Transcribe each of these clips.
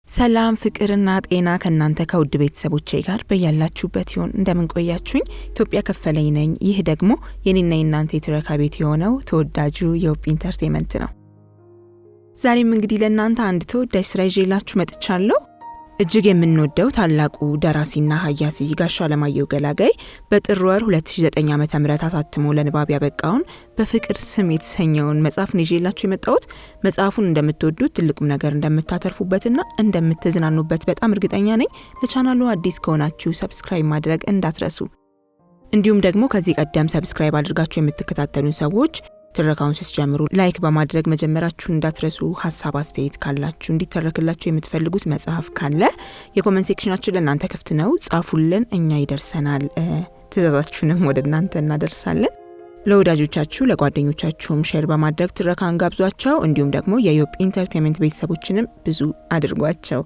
ሰላም ፍቅርና ጤና ከናንተ ከውድ ቤተሰቦቼ ጋር በያላችሁበት ይሁን። እንደምን ቆያችሁኝ? ኢትዮጵያ ከፈለኝ ነኝ። ይህ ደግሞ የኔና የናንተ የትረካ ቤት የሆነው ተወዳጁ የሆፕ ኢንተርቴይንመንት ነው። ዛሬም እንግዲህ ለናንተ አንድ ተወዳጅ ስራ ይዤላችሁ መጥቻለሁ። እጅግ የምንወደው ታላቁ ደራሲና ሀያሲ ጋሽ አለማየሁ ገላጋይ በጥር ወር 2009 ዓ.ም አሳትሞ ለንባብ ያበቃውን በፍቅር ስም የተሰኘውን መጽሐፍ ነው ይዤላችሁ የመጣሁት። መጽሐፉን እንደምትወዱት ትልቁም ነገር እንደምታተርፉበትና እንደምትዝናኑበት በጣም እርግጠኛ ነኝ። ለቻናሉ አዲስ ከሆናችሁ ሰብስክራይብ ማድረግ እንዳትረሱ። እንዲሁም ደግሞ ከዚህ ቀደም ሰብስክራይብ አድርጋችሁ የምትከታተሉ ሰዎች ትረካውን ስትጀምሩ ላይክ በማድረግ መጀመራችሁን እንዳትረሱ። ሐሳብ አስተያየት ካላችሁ እንዲተረክላችሁ የምትፈልጉት መጽሐፍ ካለ የኮሜንት ሴክሽናችን ለእናንተ ክፍት ነው። ጻፉልን፣ እኛ ይደርሰናል። ትዕዛዛችሁንም ወደ እናንተ እናደርሳለን። ለወዳጆቻችሁ ለጓደኞቻችሁም ሼር በማድረግ ትረካን ጋብዟቸው። እንዲሁም ደግሞ የሆፕ ኢንተርቴይንመንት ቤተሰቦችንም ብዙ አድርጓቸው።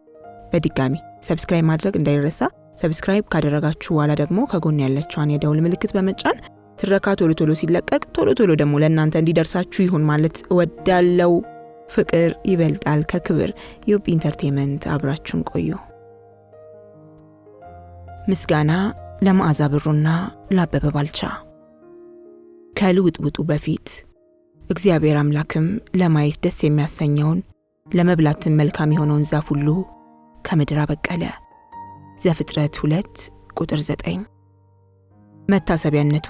በድጋሚ ሰብስክራይብ ማድረግ እንዳይረሳ። ሰብስክራይብ ካደረጋችሁ በኋላ ደግሞ ከጎን ያለችውን የደውል ምልክት በመጫን ትረካ ቶሎ ቶሎ ሲለቀቅ ቶሎ ደግሞ ለእናንተ እንዲደርሳችሁ ይሁን ማለት እወዳለሁ። ፍቅር ይበልጣል ከክብር። የሆፕ ኢንተርቴይንመንት አብራችሁን ቆዩ። ምስጋና ለመዓዛ ብሩና ለአበበ ባልቻ። ከልውጥውጡ በፊት እግዚአብሔር አምላክም ለማየት ደስ የሚያሰኘውን ለመብላትም መልካም የሆነውን ዛፍ ሁሉ ከምድር አበቀለ። ዘፍጥረት 2:9። መታሰቢያነቱ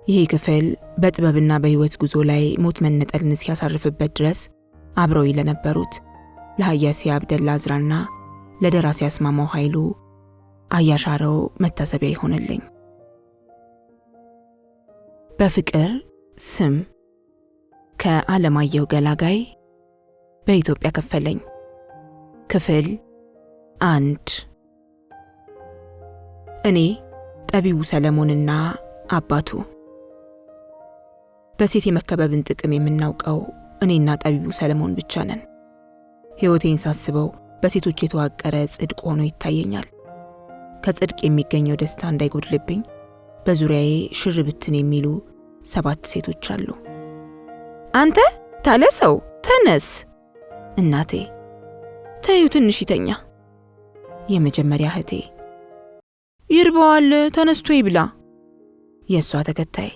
ይህ ክፍል በጥበብና በሕይወት ጉዞ ላይ ሞት መነጠልን ሲያሳርፍበት ድረስ አብረው ለነበሩት ለሀያሲ አብደላ አዝራና ለደራሲ አስማማው ኃይሉ አያሻረው መታሰቢያ ይሆንልኝ። በፍቅር ስም ከአለማየሁ ገላጋይ በኢትዮጵያ ከፈለኝ። ክፍል 1። እኔ ጠቢቡ ሰለሞንና አባቱ። በሴት የመከበብን ጥቅም የምናውቀው እኔና ጠቢቡ ሰለሞን ብቻ ነን። ሕይወቴን ሳስበው በሴቶች የተዋቀረ ጽድቅ ሆኖ ይታየኛል። ከጽድቅ የሚገኘው ደስታ እንዳይጎድልብኝ በዙሪያዬ ሽር ብትን የሚሉ 7 ሴቶች አሉ። አንተ ታለሰው ተነስ፣ እናቴ ተዩ ትንሽ ይተኛ። የመጀመሪያ እህቴ ይርበዋል ተነስቶ ይብላ። የሷ ተከታይ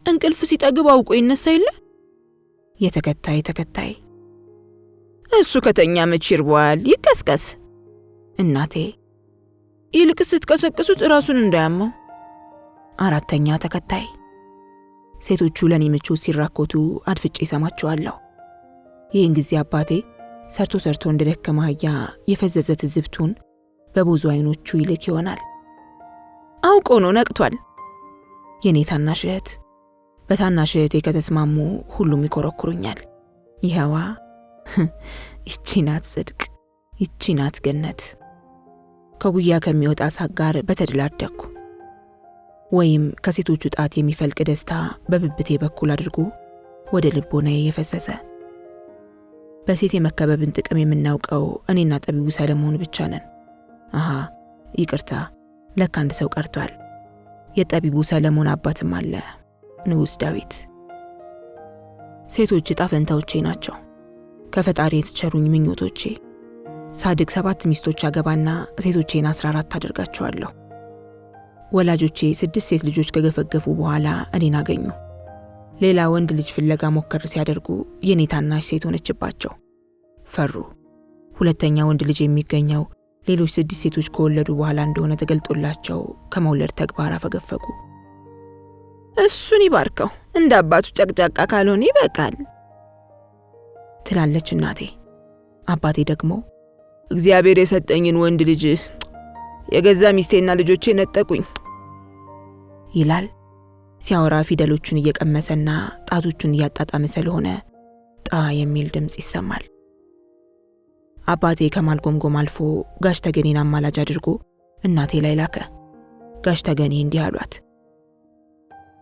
እንቅልፍ ሲጠግብ አውቆ ይነሳ የለ። የተከታይ እሱ ከተኛ መች ይርበዋል ይቀስቀስ። እናቴ ይልቅ ስትቀሰቅሱት ራሱን እንዳያመው። አራተኛ ተከታይ። ሴቶቹ ለኔ ምቾት ሲራኮቱ አድፍጬ ሰማቸዋለሁ። ይህን ጊዜ አባቴ ሰርቶ እንደደከመ አህያ የፈዘዘ ትዝብቱን በብዙ አይኖቹ ይልክ ይሆናል። አውቆ ነው ነቅቷል። የኔ ታናሽ እህት። በታናሽ እህቴ ከተስማሙ ሁሉም ይኮረኩሩኛል። ይኸዋ ይቺ ናት ጽድቅ፣ ይቺ ናት ገነት። ከጉያ ከሚወጣ ሳቅ ጋር በተደላደኩ ወይም ከሴቶቹ ጣት የሚፈልቅ ደስታ በብብቴ በኩል አድርጎ ወደ ልቦናዬ የፈሰሰ። በሴት የመከበብን ጥቅም የምናውቀው እኔና ጠቢቡ ሰለሞን ብቻ ነን። ይቅርታ፣ ለካ አንድ ሰው ቀርቷል። የጠቢቡ ሰለሞን አባትም አለ፣ ንጉሥ ዳዊት። ሴቶች ዕጣ ፈንታዎቼ ናቸው፣ ከፈጣሪ የተቸሩኝ ምኞቶቼ። ሳድግ 7 ሚስቶች አገባና ሴቶቼን 14 አደርጋቸዋለሁ። ወላጆቼ 6 ሴት ልጆች ከገፈገፉ በኋላ እኔን አገኙ። ሌላ ወንድ ልጅ ፍለጋ ሞከር ሲያደርጉ የኔ ታናሽ ሴት ሆነችባቸው። ፈሩ። ሁለተኛ ወንድ ልጅ የሚገኘው ሌሎች 6 ሴቶች ከወለዱ በኋላ እንደሆነ ተገልጦላቸው ከመውለድ ተግባር አፈገፈጉ። እሱን ይባርከው፣ እንደ አባቱ ጨቅጫቃ ካልሆነ ይበቃል ትላለች እናቴ። አባቴ ደግሞ እግዚአብሔር የሰጠኝን ወንድ ልጅ የገዛ ሚስቴና ልጆቼ ነጠቁኝ ይላል። ሲያወራ ፊደሎቹን እየቀመሰና ጣቶቹን እያጣጣመ ስለሆነ ጣ የሚል ድምጽ ይሰማል። አባቴ ከማልጎምጎም አልፎ ጋሽ ተገኔን አማላጅ አድርጎ እናቴ ላይ ላከ። ጋሽ ተገኔ እንዲህ አሏት።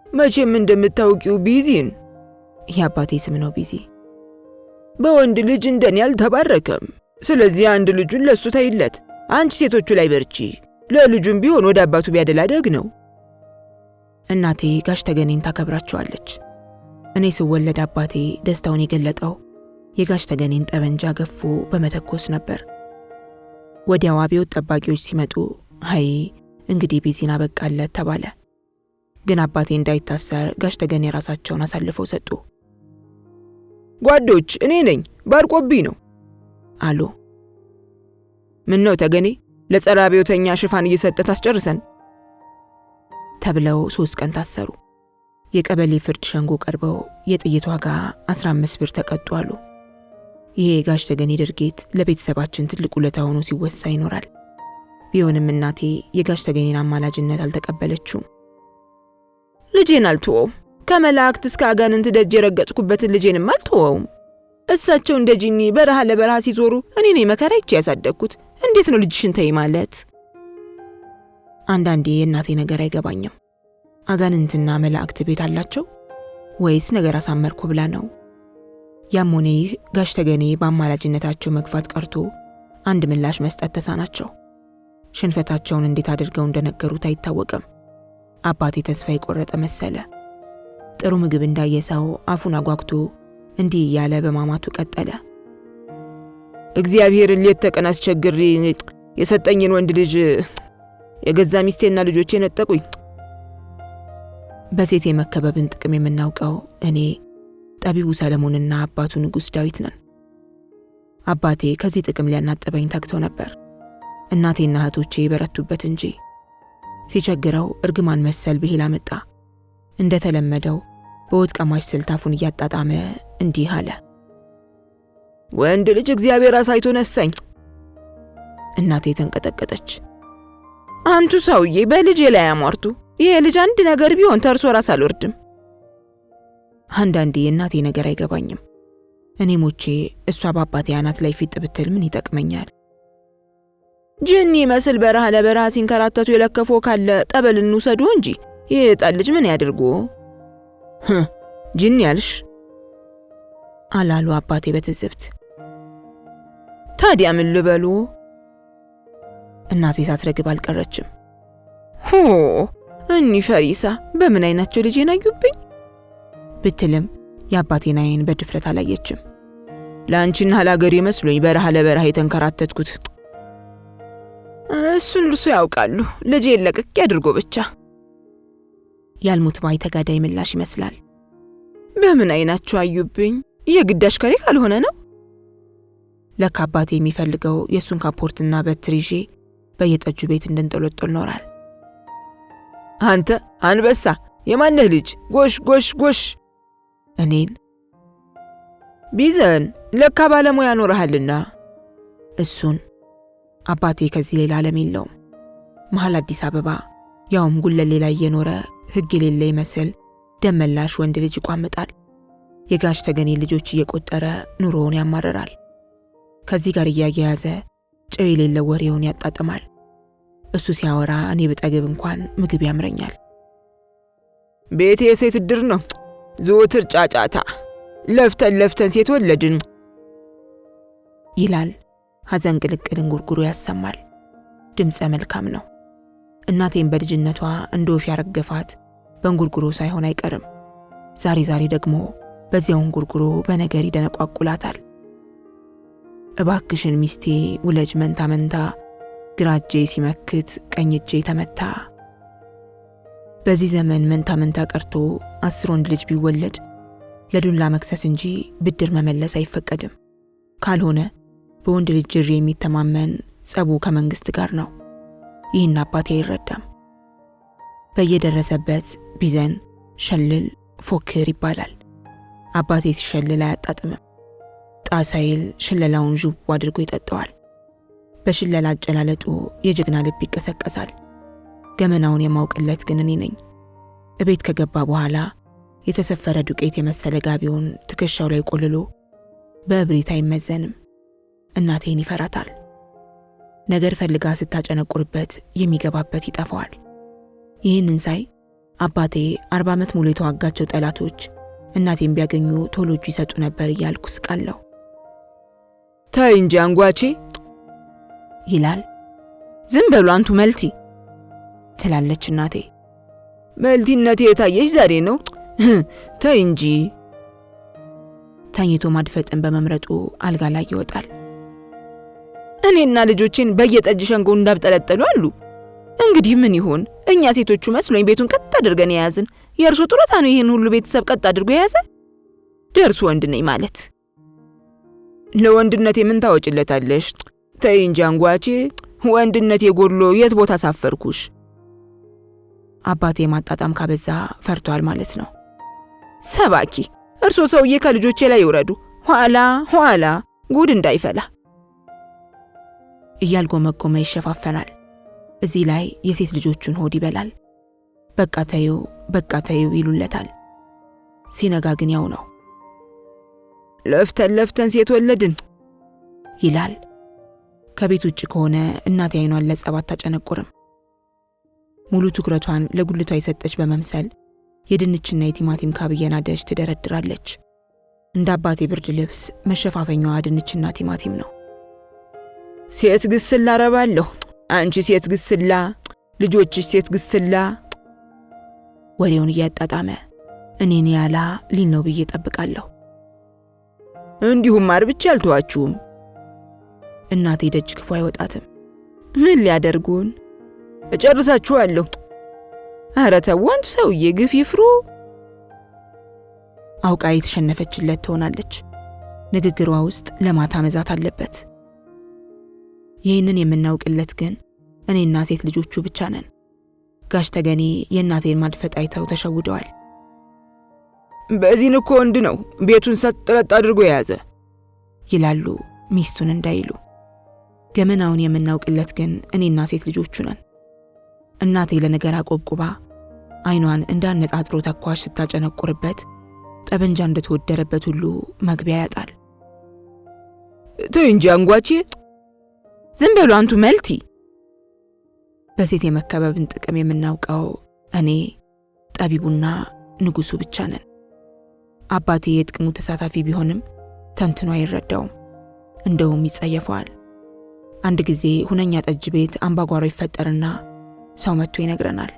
መቼም እንደምታውቂው ቢዚን፣ የአባቴ ስም ነው ቢዚ፣ በወንድ ልጅ እንደኔ አልተባረከም። ስለዚህ አንድ ልጁን ለሱ ተይለት፣ አንቺ ሴቶቹ ላይ በርቺ፣ ለልጁም ቢሆን ወደ አባቱ ቢያደላ ደግ ነው። እናቴ ጋሽ ተገኔን ታከብራቸዋለች። እኔ ስወለድ አባቴ ደስታውን የገለጠው የጋሽ ተገኔን ጠበንጃ ገፎ በመተኮስ ነበር። ወዲያው አብዮት ጠባቂዎች ሲመጡ አይ እንግዲህ ቢዚና በቃለት ተባለ። ግን አባቴ እንዳይታሰር ጋሽ ተገኔ ራሳቸውን አሳልፈው ሰጡ። ጓዶች እኔ ነኝ ባርቆብኝ ነው አሉ። ምን ነው ተገኔ ለጸረ አብዮተኛ ሽፋን እየሰጠ ታስጨርሰን ተብለው 3 ቀን ታሰሩ። የቀበሌ ፍርድ ሸንጎ ቀርበው የጥይት ዋጋ 15 ብር ተቀጡ አሉ። ይሄ ጋሽ ተገኔ ድርጊት ለቤተሰባችን ትልቅ ውለታ ሆኖ ሲወሳ ይኖራል። ቢሆንም እናቴ የጋሽ ተገኔን አማላጅነት አልተቀበለችውም። ልጄን አልተወውም፣ ከመላእክት እስከ አጋንንት ደጅ የረገጥኩበትን ልጄንም አልተወውም። እሳቸው እንደ ጂኒ በረሃ ለበረሃ ሲዞሩ እኔ ነኝ መከራ ይቼ ያሳደግኩት። እንዴት ነው ልጅሽን ተይ ማለት? አንዳንዴ የእናቴ ነገር አይገባኝም። አጋንንትና መላእክት ቤት አላቸው ወይስ ነገር አሳመርኩ ብላ ነው? ያም ሆነ ይህ ጋሽ ተገኔ በአማላጅነታቸው መግፋት ቀርቶ አንድ ምላሽ መስጠት ተሳናቸው። ሽንፈታቸውን እንዴት አድርገው እንደነገሩት አይታወቅም። አባቴ ተስፋ የቆረጠ መሰለ። ጥሩ ምግብ እንዳየ ሰው አፉን አጓግቶ እንዲህ እያለ በማማቱ ቀጠለ። እግዚአብሔርን ሌት ተቀን አስቸግሬ የሰጠኝን ወንድ ልጅ የገዛ ሚስቴና ልጆቼ ነጠቁኝ። በሴት የመከበብን ጥቅም የምናውቀው እኔ ጠቢቡ ሰለሞንና አባቱ ንጉሥ ዳዊት ነን። አባቴ ከዚህ ጥቅም ሊያናጥበኝ ተግቶ ነበር። እናቴና እህቶቼ በረቱበት እንጂ ሲቸግረው እርግማን መሰል ብሂል አመጣ። እንደተለመደው በወጥ ቀማሽ ስልታፉን እያጣጣመ እንዲህ አለ። ወንድ ልጅ እግዚአብሔር አሳይቶ ነሳኝ። እናቴ ተንቀጠቀጠች። አንቱ ሰውዬ በልጄ ላይ አሟርቱ። ይሄ ልጅ አንድ ነገር ቢሆን ተርሶ ራስ አልወርድም። አንዳንዴ የእናቴ ነገር አይገባኝም። እኔ ሞቼ እሷ በአባቴ አናት ላይ ፊት ብትል ምን ይጠቅመኛል? ጅኒ መስል በረሃ ለበረሃ ሲንከራተቱ የለከፎ ካለ ጠበል እንውሰዱ እንጂ ይሄ ጣል ልጅ ምን ያድርጉ? ጅኒ ያልሽ አላሉ አባቴ በትዝብት። ታዲያ ምን ልበሉ? እናቴ ሳትረግብ አልቀረችም። እኒ ፈሪሳ በምን አይናቸው ልጄን አዩብኝ ብትልም የአባቴን አይን በድፍረት አላየችም። ለአንቺና ለአገሬ መስሎኝ በረሃ ለበረሃ የተንከራተትኩት። እሱን እርሱ ያውቃሉ። ልጄን ለቅቄ አድርጎ ብቻ ያልሙት ባይ ተጋዳይ ምላሽ ይመስላል። በምን አይናቸው አዩብኝ? የግዳሽ ከሬ ካልሆነ ነው። ለካ አባቴ የሚፈልገው የሱን ካፖርትና በትር ይዤ በየጠጁ ቤት እንድንጠለጠል ኖራል። አንተ አንበሳ የማንህ ልጅ ጎሽ ጎሽ ጎሽ! እኔን ቢዘን ለካ ባለሙያ ኖርሃልና። እሱን አባቴ ከዚህ ሌላ ዓለም የለውም። መሃል አዲስ አበባ ያውም ጉለሌ ላይ የኖረ ሕግ የሌለ ይመስል ደመላሽ ወንድ ልጅ ይቋምጣል። የጋሽ ተገኔ ልጆች እየቆጠረ ኑሮውን ያማረራል። ከዚህ ጋር እያያያዘ ጨው የሌለው ወሬውን ያጣጥማል። እሱ ሲያወራ እኔ ብጠግብ እንኳን ምግብ ያምረኛል። ቤቴ የሴት ድር ነው፣ ዘወትር ጫጫታ፣ ለፍተን ሴት ወለድን ይላል። ሐዘን ቅልቅልን ጉርጉሮ ያሰማል። ድምፀ መልካም ነው። እናቴን በልጅነቷ እንደ ወፍ ያረገፋት በእንጉርጉሮ ሳይሆን አይቀርም። ዛሬ ደግሞ በዚያው እንጉርጉሮ በነገር ይደነቋቁላታል። እባክሽን ሚስቴ ውለጅ መንታ መንታ፣ ግራ እጄ ሲመክት ቀኝ እጄ ተመታ። በዚህ ዘመን መንታ መንታ ቀርቶ 10 ወንድ ልጅ ቢወለድ ለዱላ መክሰስ እንጂ ብድር መመለስ አይፈቀድም። ካልሆነ በወንድ ልጅ ጅሪ የሚተማመን ጸቡ ከመንግስት ጋር ነው። ይህን አባቴ አይረዳም። በየደረሰበት ቢዘን፣ ሸልል፣ ፎክር ይባላል። አባቴ ሲሸልል አያጣጥምም። ጣሳይል ሽለላውን ዥው አድርጎ ይጠጣዋል። በሽለላ አጨላለጡ የጀግና ልብ ይቀሰቀሳል። ገመናውን የማውቅለት ግን እኔ ነኝ። እቤት ከገባ በኋላ የተሰፈረ ዱቄት የመሰለ ጋቢውን ትከሻው ላይ ቆልሎ በእብሪት አይመዘንም። እናቴን ይፈራታል። ነገር ፈልጋ ስታጨነቁርበት የሚገባበት ይጠፋዋል። ይህንን ሳይ አባቴ 40 ዓመት ሙሉ የተዋጋቸው ጠላቶች እናቴን ቢያገኙ ቶሎ እጅ ይሰጡ ነበር እያልኩ ስቃለሁ። ተይ እንጂ አንጓቼ ይላል። ዝም በሉ አንቱ መልቲ ትላለች እናቴ። መልቲነቴ የታየሽ ዛሬ ነው። ተይ እንጂ ተኝቶ ማድፈጥን በመምረጡ አልጋ ላይ ይወጣል። እኔና ልጆቼን በየጠጅ ሸንጎ እንዳብጠለጠሉ አሉ። እንግዲህ ምን ይሆን? እኛ ሴቶቹ መስሎኝ ቤቱን ቀጥ አድርገን የያዝን። የእርሶ ጡረታ ነው ይሄን ሁሉ ቤተሰብ ቀጥ አድርጎ የያዘ? ደርሶ ወንድ ነኝ ማለት። ለወንድነቴ ምን ታወጭለታለሽ? ተይ እንጂ አንጓቼ፣ ወንድነቴ ጎድሎ የት ቦታ ሳፈርኩሽ? አባቴ ማጣጣም ካበዛ ፈርቷል ማለት ነው። ሰባኪ፣ እርሶ ሰውዬ ከልጆቼ ላይ ይውረዱ፣ ኋላ ጉድ እንዳይፈላ እያልጎመጎመ ይሸፋፈናል። እዚህ ላይ የሴት ልጆቹን ሆድ ይበላል። በቃ ተይው ይሉለታል። ሲነጋ ግን ያው ነው። ለፍተን ሴት ወለድን ይላል። ከቤት ውጭ ከሆነ እናቴ አይኗን ለጸብ አታጨነቁርም። ሙሉ ትኩረቷን ለጉልቷ የሰጠች በመምሰል የድንችና የቲማቲም ካብ እየናደች ትደረድራለች። እንደ አባቴ ብርድ ልብስ መሸፋፈኛዋ ድንችና ቲማቲም ነው። ሴት ግስላ አረባለሁ፣ አንቺ ሴት ግስላ፣ ልጆችሽ ሴት ግስላ። ወሬውን እያጣጣመ እኔን ያላ ሊል ነው ብዬ ጠብቃለሁ። እንዲሁም አርብቻ አልተዋችሁም። እናቴ ደጅ ክፉ አይወጣትም። ምን ሊያደርጉን? እጨርሳችኋለሁ። ኧረ ተው አንቱ ሰውዬ፣ ግፍ ይፍሩ። አውቃ የተሸነፈችለት ትሆናለች። ንግግሯ ውስጥ ለማታ መዛት አለበት። ይህንን የምናውቅለት ግን እኔና ሴት ልጆቹ ብቻ ነን። ጋሽ ተገኔ የእናቴን ማድፈጥ አይተው ተሸውደዋል። በዚህን እኮ ወንድ ነው ቤቱን ሰጥረጥ አድርጎ የያዘ ይላሉ ሚስቱን እንዳይሉ። ገመናውን የምናውቅለት ግን እኔና ሴት ልጆቹ ነን። እናቴ ለነገር አቆብቁባ አይኗን እንዳነጣጥሮ ተኳሽ ስታጨነቁርበት ጠበንጃ እንደተወደረበት ሁሉ መግቢያ ያጣል። ተይ እንጂ አንጓቼ፣ ዝም በሉ አንቱ መልቲ። በሴት የመከበብን ጥቅም የምናውቀው እኔ፣ ጠቢቡና ንጉሱ ብቻ ነን። አባቴ የጥቅሙ ተሳታፊ ቢሆንም ተንትኖ አይረዳውም፣ እንደውም ይጸየፈዋል። አንድ ጊዜ ሁነኛ ጠጅ ቤት አምባጓሮ ይፈጠርና ሰው መጥቶ ይነግረናል።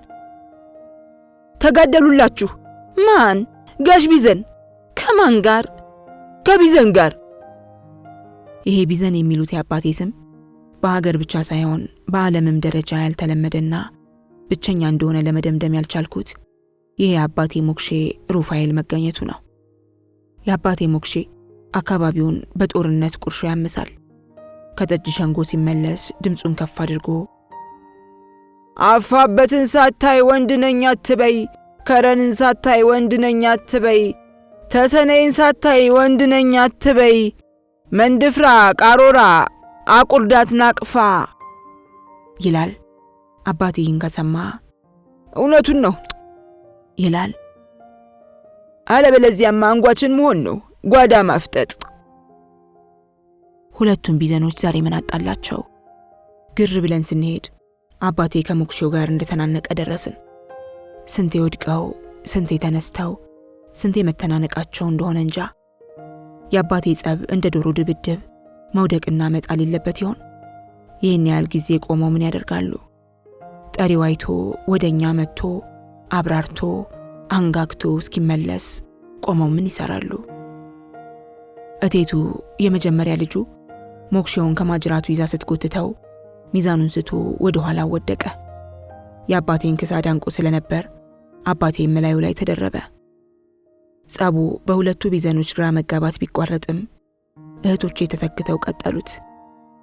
ተጋደሉላችሁ። ማን? ጋሽ ቢዘን። ከማን ጋር? ከቢዘን ጋር። ይሄ ቢዘን የሚሉት የአባቴ ስም በሀገር ብቻ ሳይሆን በዓለምም ደረጃ ያልተለመደና ብቸኛ እንደሆነ ለመደምደም ያልቻልኩት ይሄ የአባቴ ሞክሼ ሩፋኤል መገኘቱ ነው። የአባቴ ሞክሼ አካባቢውን በጦርነት ቁርሾ ያምሳል። ከጠጅ ሸንጎ ሲመለስ ድምፁን ከፍ አድርጎ አፋበትን ሳታይ ወንድነኛ አትበይ፣ ከረንን ሳታይ ወንድነኛ አትበይ፣ ተሰነይን ሳታይ ወንድነኛ አትበይ፣ መንድፍራ ቃሮራ አቁርዳት ናቅፋ ይላል። አባቴ ይህን ከሰማ እውነቱን ነው ይላል። አለበለዚያማ አንጓችን መሆን ነው፣ ጓዳ ማፍጠጥ። ሁለቱም ቢዘኖች ዛሬ ምን አጣላቸው? ግር ብለን ስንሄድ አባቴ ከሞክሼው ጋር እንደተናነቀ ደረስን። ስንቴ ወድቀው፣ ስንቴ ተነስተው፣ ስንቴ መተናነቃቸው እንደሆነ እንጃ። የአባቴ ጸብ እንደ ዶሮ ድብድብ መውደቅና መጣል የለበት ይሆን? ይህን ያህል ጊዜ ቆመው ምን ያደርጋሉ? ጠሪው አይቶ ወደኛ መጥቶ አብራርቶ አንጋግቶ እስኪመለስ ቆመው ምን ይሰራሉ? እቴቱ የመጀመሪያ ልጁ ሞክሼውን ከማጅራቱ ይዛ ስትጎትተው ሚዛኑን ስቶ ወደ ኋላ ወደቀ። የአባቴን ክሳድ አንቆ ስለነበር አባቴ መላዩ ላይ ተደረበ። ጸቡ በሁለቱ ቢዘኖች ግራ መጋባት ቢቋረጥም እህቶቼ ተተክተው ቀጠሉት።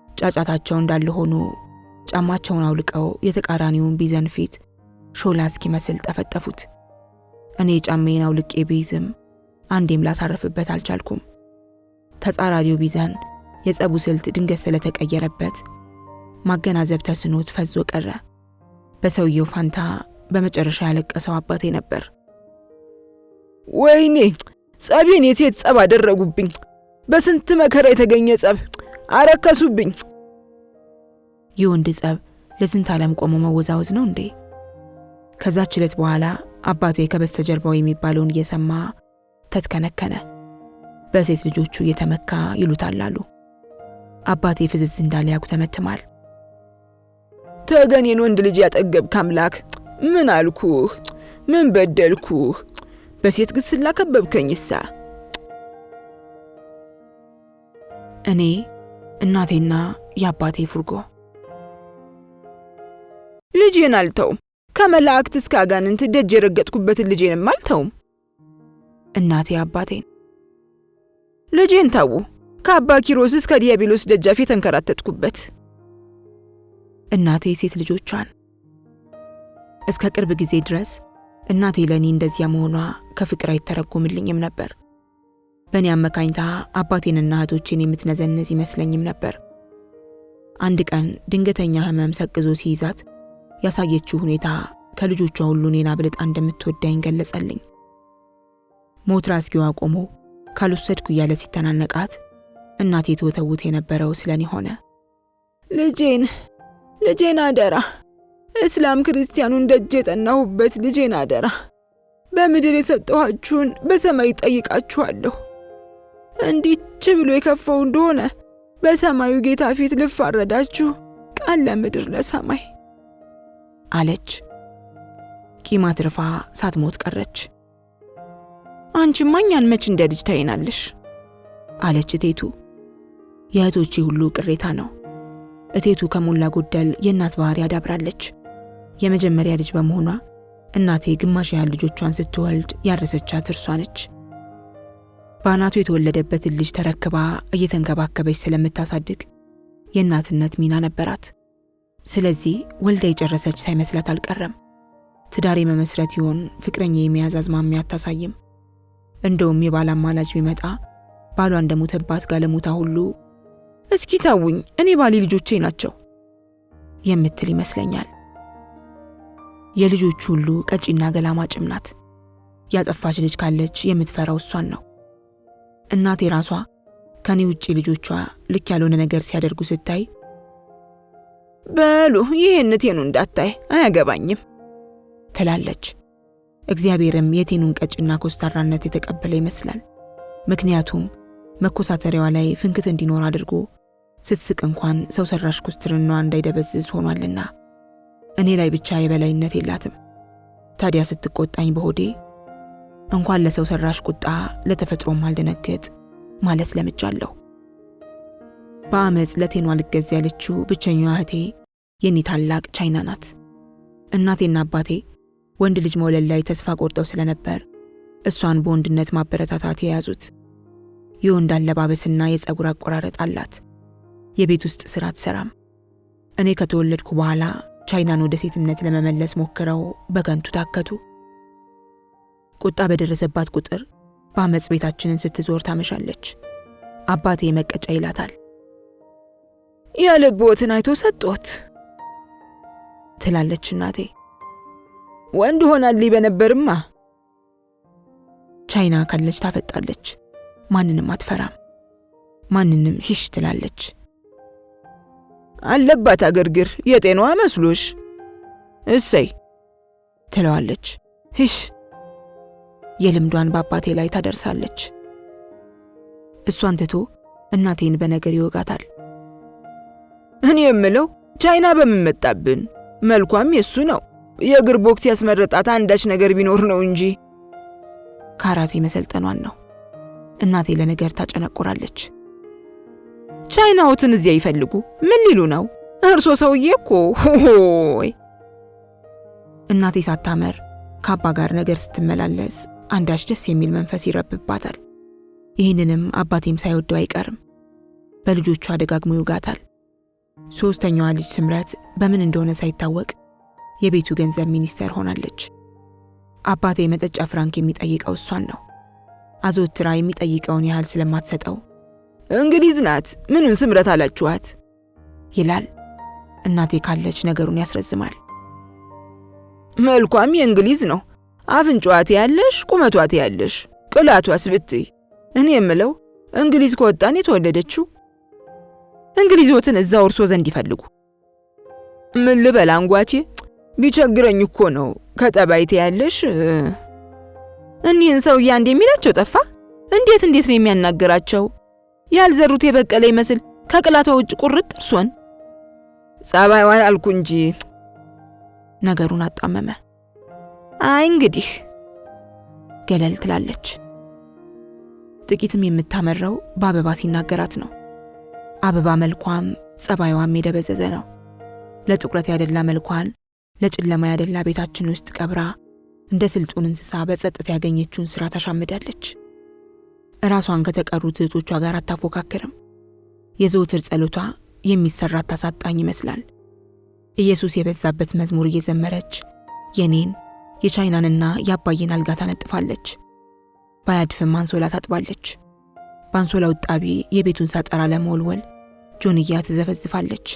ጫጫታቸው እንዳለ ሆኖ ጫማቸውን አውልቀው የተቃራኒውን ቢዘን ፊት ሾላ እስኪመስል ጠፈጠፉት። እኔ ጫማዬን አውልቄ ቢይዝም አንዴም ላሳርፍበት አልቻልኩም። ተጻራሪው ቢዘን የጸቡ ስልት ድንገት ስለተቀየረበት ማገናዘብ ተስኖት ፈዞ ቀረ። በሰውየው ፋንታ በመጨረሻ ያለቀሰው አባቴ ነበር። ወይኔ ጸቤን የሴት ጸብ አደረጉብኝ፣ በስንት መከራ የተገኘ ጸብ አረከሱብኝ። የወንድ ጸብ ለስንት ዓለም ቆሞ መወዛወዝ ነው እንዴ? ከዛች ዕለት በኋላ አባቴ ከበስተጀርባው የሚባለውን እየሰማ ተትከነከነ። በሴት ልጆቹ እየተመካ ይሉታል አሉ። አባቴ ፍዝዝ እንዳለ ያጉተመትማል። ተገኔን ወንድ ልጅ ያጠገብክ አምላክ፣ ምን አልኩህ? ምን በደልኩህ? በሴት ግስላ ከበብከኝሳ። እኔ እናቴና የአባቴ ፉርጎ። ልጄን አልተውም። ከመላእክት እስከ አጋንንት ደጅ የረገጥኩበትን ልጄንም አልተውም። እናቴ አባቴን። ልጄን ተው። ከአባ ኪሮስ እስከ ዲያብሎስ ደጃፍ የተንከራተትኩበት። እናቴ ሴት ልጆቿን። እስከ ቅርብ ጊዜ ድረስ እናቴ ለኔ እንደዚያ መሆኗ ከፍቅር አይተረጎምልኝም ነበር። በእኔ አመካኝታ አባቴንና እህቶቼን የምትነዘንዝ ይመስለኝም ነበር። አንድ ቀን ድንገተኛ ህመም ሰቅዞ ሲይዛት ያሳየችው ሁኔታ ከልጆቿ ሁሉ እኔን አብልጣ እንደምትወዳኝ ገለጸልኝ። ሞት ራስጌዋ ቆሞ ካልወሰድኩ እያለ ሲተናነቃት እናቴ ተወተውት የነበረው ስለኔ ሆነ። ልጄን አደራ። እስላም ክርስቲያኑን ደጅ የጠናሁበት ልጄን አደራ። በምድር የሰጠኋችሁን በሰማይ ጠይቃችኋለሁ። እንዲች ብሎ የከፋው እንደሆነ በሰማዩ ጌታ ፊት ልፋረዳችሁ ቃል ለምድር ለሰማይ አለች። ቂም አትርፋ ሳትሞት ቀረች። አንቺማ እኛን መች እንደ ልጅ ታይናለሽ አለች እቴቱ። የእህቶቼ ሁሉ ቅሬታ ነው። እቴቱ ከሞላ ጎደል የእናት ባህሪ ያዳብራለች። የመጀመሪያ ልጅ በመሆኗ እናቴ ግማሽ ያህል ልጆቿን ስትወልድ ያረሰቻት እርሷ ነች። በአናቱ የተወለደበትን ልጅ ተረክባ እየተንከባከበች ስለምታሳድግ የእናትነት ሚና ነበራት። ስለዚህ ወልዳ የጨረሰች ሳይመስላት አልቀረም። ትዳር መመስረት ይሆን ፍቅረኛ የሚያዝ አዝማሚያ አታሳይም። እንደውም የባል አማላጅ ቢመጣ ባሏ እንደሞተባት ጋለሞታ ሁሉ እስኪ ታውኝ እኔ ባሌ ልጆቼ ናቸው የምትል ይመስለኛል። የልጆቹ ሁሉ ቀጪና ገላማጭም ናት። ያጠፋች ልጅ ካለች የምትፈራው እሷን ነው። እናቴ ራሷ ከኔ ውጪ ልጆቿ ልክ ያልሆነ ነገር ሲያደርጉ ስታይ በሉ ይሄን ቴኑ እንዳታይ አያገባኝም ትላለች። እግዚአብሔርም የቴኑን ቀጭና ኮስታራነት የተቀበለ ይመስላል። ምክንያቱም መኮሳተሪያዋ ላይ ፍንክት እንዲኖር አድርጎ ስትስቅ እንኳን ሰው ሰራሽ ኩስትርናዋ እንዳይደበዝዝ ሆኗልና እኔ ላይ ብቻ የበላይነት የላትም። ታዲያ ስትቆጣኝ በሆዴ እንኳን ለሰው ሰራሽ ቁጣ ለተፈጥሮም አልደነገጥ ማለት ለምጃለሁ። በአመጽ ለቴኗ ልገዝ ያለችው ብቸኛዋ እህቴ የኔ ታላቅ ቻይና ናት። እናቴና አባቴ ወንድ ልጅ መውለድ ላይ ተስፋ ቆርጠው ስለነበር እሷን በወንድነት ማበረታታት የያዙት። የወንድ አለባበስና የፀጉር አቆራረጥ አላት። የቤት ውስጥ ስራ አትሰራም። እኔ ከተወለድኩ በኋላ ቻይናን ወደ ሴትነት ለመመለስ ሞክረው በከንቱ ታከቱ። ቁጣ በደረሰባት ቁጥር በአመጽ ቤታችንን ስትዞር ታመሻለች። አባቴ መቀጫ ይላታል። የልቦትን አይቶ ሰጦት ትላለች እናቴ። ወንድ ሆናልኝ በነበርማ። ቻይና ካለች ታፈጣለች። ማንንም አትፈራም። ማንንም ሂሽ ትላለች። አለባት አገርግር የጤናዋ መስሎሽ እሰይ ትለዋለች። ሂሽ የልምዷን በአባቴ ላይ ታደርሳለች። እሷን ትቶ እናቴን በነገር ይወጋታል። እኔ የምለው ቻይና በምን መጣብን? መልኳም የሱ ነው። የእግር ቦክስ ያስመረጣት አንዳች ነገር ቢኖር ነው እንጂ ካራቴ መሰልጠኗን ነው። እናቴ ለነገር ታጨነቁራለች። ቻይናዎትን እዚያ ይፈልጉ ምን ሊሉ ነው? እርሶ ሰውዬ እኮ ሆይ። እናቴ ሳታመር ከአባ ጋር ነገር ስትመላለስ አንዳች ደስ የሚል መንፈስ ይረብባታል። ይህንንም አባቴም ሳይወደው አይቀርም። በልጆቿ ደጋግሞ ይውጋታል። ሶስተኛዋ ልጅ ስምረት በምን እንደሆነ ሳይታወቅ የቤቱ ገንዘብ ሚኒስተር ሆናለች። አባቴ መጠጫ ፍራንክ የሚጠይቀው እሷን ነው። አዘወትራ የሚጠይቀውን ያህል ስለማትሰጠው እንግሊዝ ናት ምኑን ስምረት አላችኋት ይላል። እናቴ ካለች ነገሩን ያስረዝማል። መልኳም የእንግሊዝ ነው። አፍንጫዋት ያለሽ ቁመቷት ያለሽ ቅላቷስ ብትይ። እኔ የምለው እንግሊዝ ከወጣን የተወለደችው እንግሊዞትን እዛው እርሶ ዘንድ ይፈልጉ። ምን ልበል አንጓቼ ቢቸግረኝ እኮ ነው። ከጠባይት ያለሽ እኒህን ሰውዬ አንድ የሚላቸው ጠፋ። እንዴት ነው የሚያናገራቸው? ያልዘሩት የበቀለ ይመስል ከቅላቷ ውጭ ቁርጥ እርሶን ጸባይዋን አልኩ እንጂ ነገሩን አጣመመ። አይ እንግዲህ ገለል ትላለች። ጥቂትም የምታመረው በአበባ ሲናገራት ነው። አበባ መልኳም ጸባይዋም የደበዘዘ ነው። ለጥቁረት ያደላ መልኳን ለጨለማ ያደላ ቤታችን ውስጥ ቀብራ እንደ ስልጡን እንስሳ በጸጥታ ያገኘችውን ስራ ታሻምዳለች። ራሷን ከተቀሩት እህቶቿ ጋር አታፎካክርም። የዘውትር ጸሎቷ የሚሰራ ታሳጣኝ ይመስላል። ኢየሱስ የበዛበት መዝሙር እየዘመረች የኔን የቻይናንና የአባዬን አልጋ ታነጥፋለች። ባያድፍም አንሶላ ታጥባለች። በአንሶላው ጣቢ የቤቱን ሳጠራ ለመወልወል ጆንያ ትዘፈዝፋለች።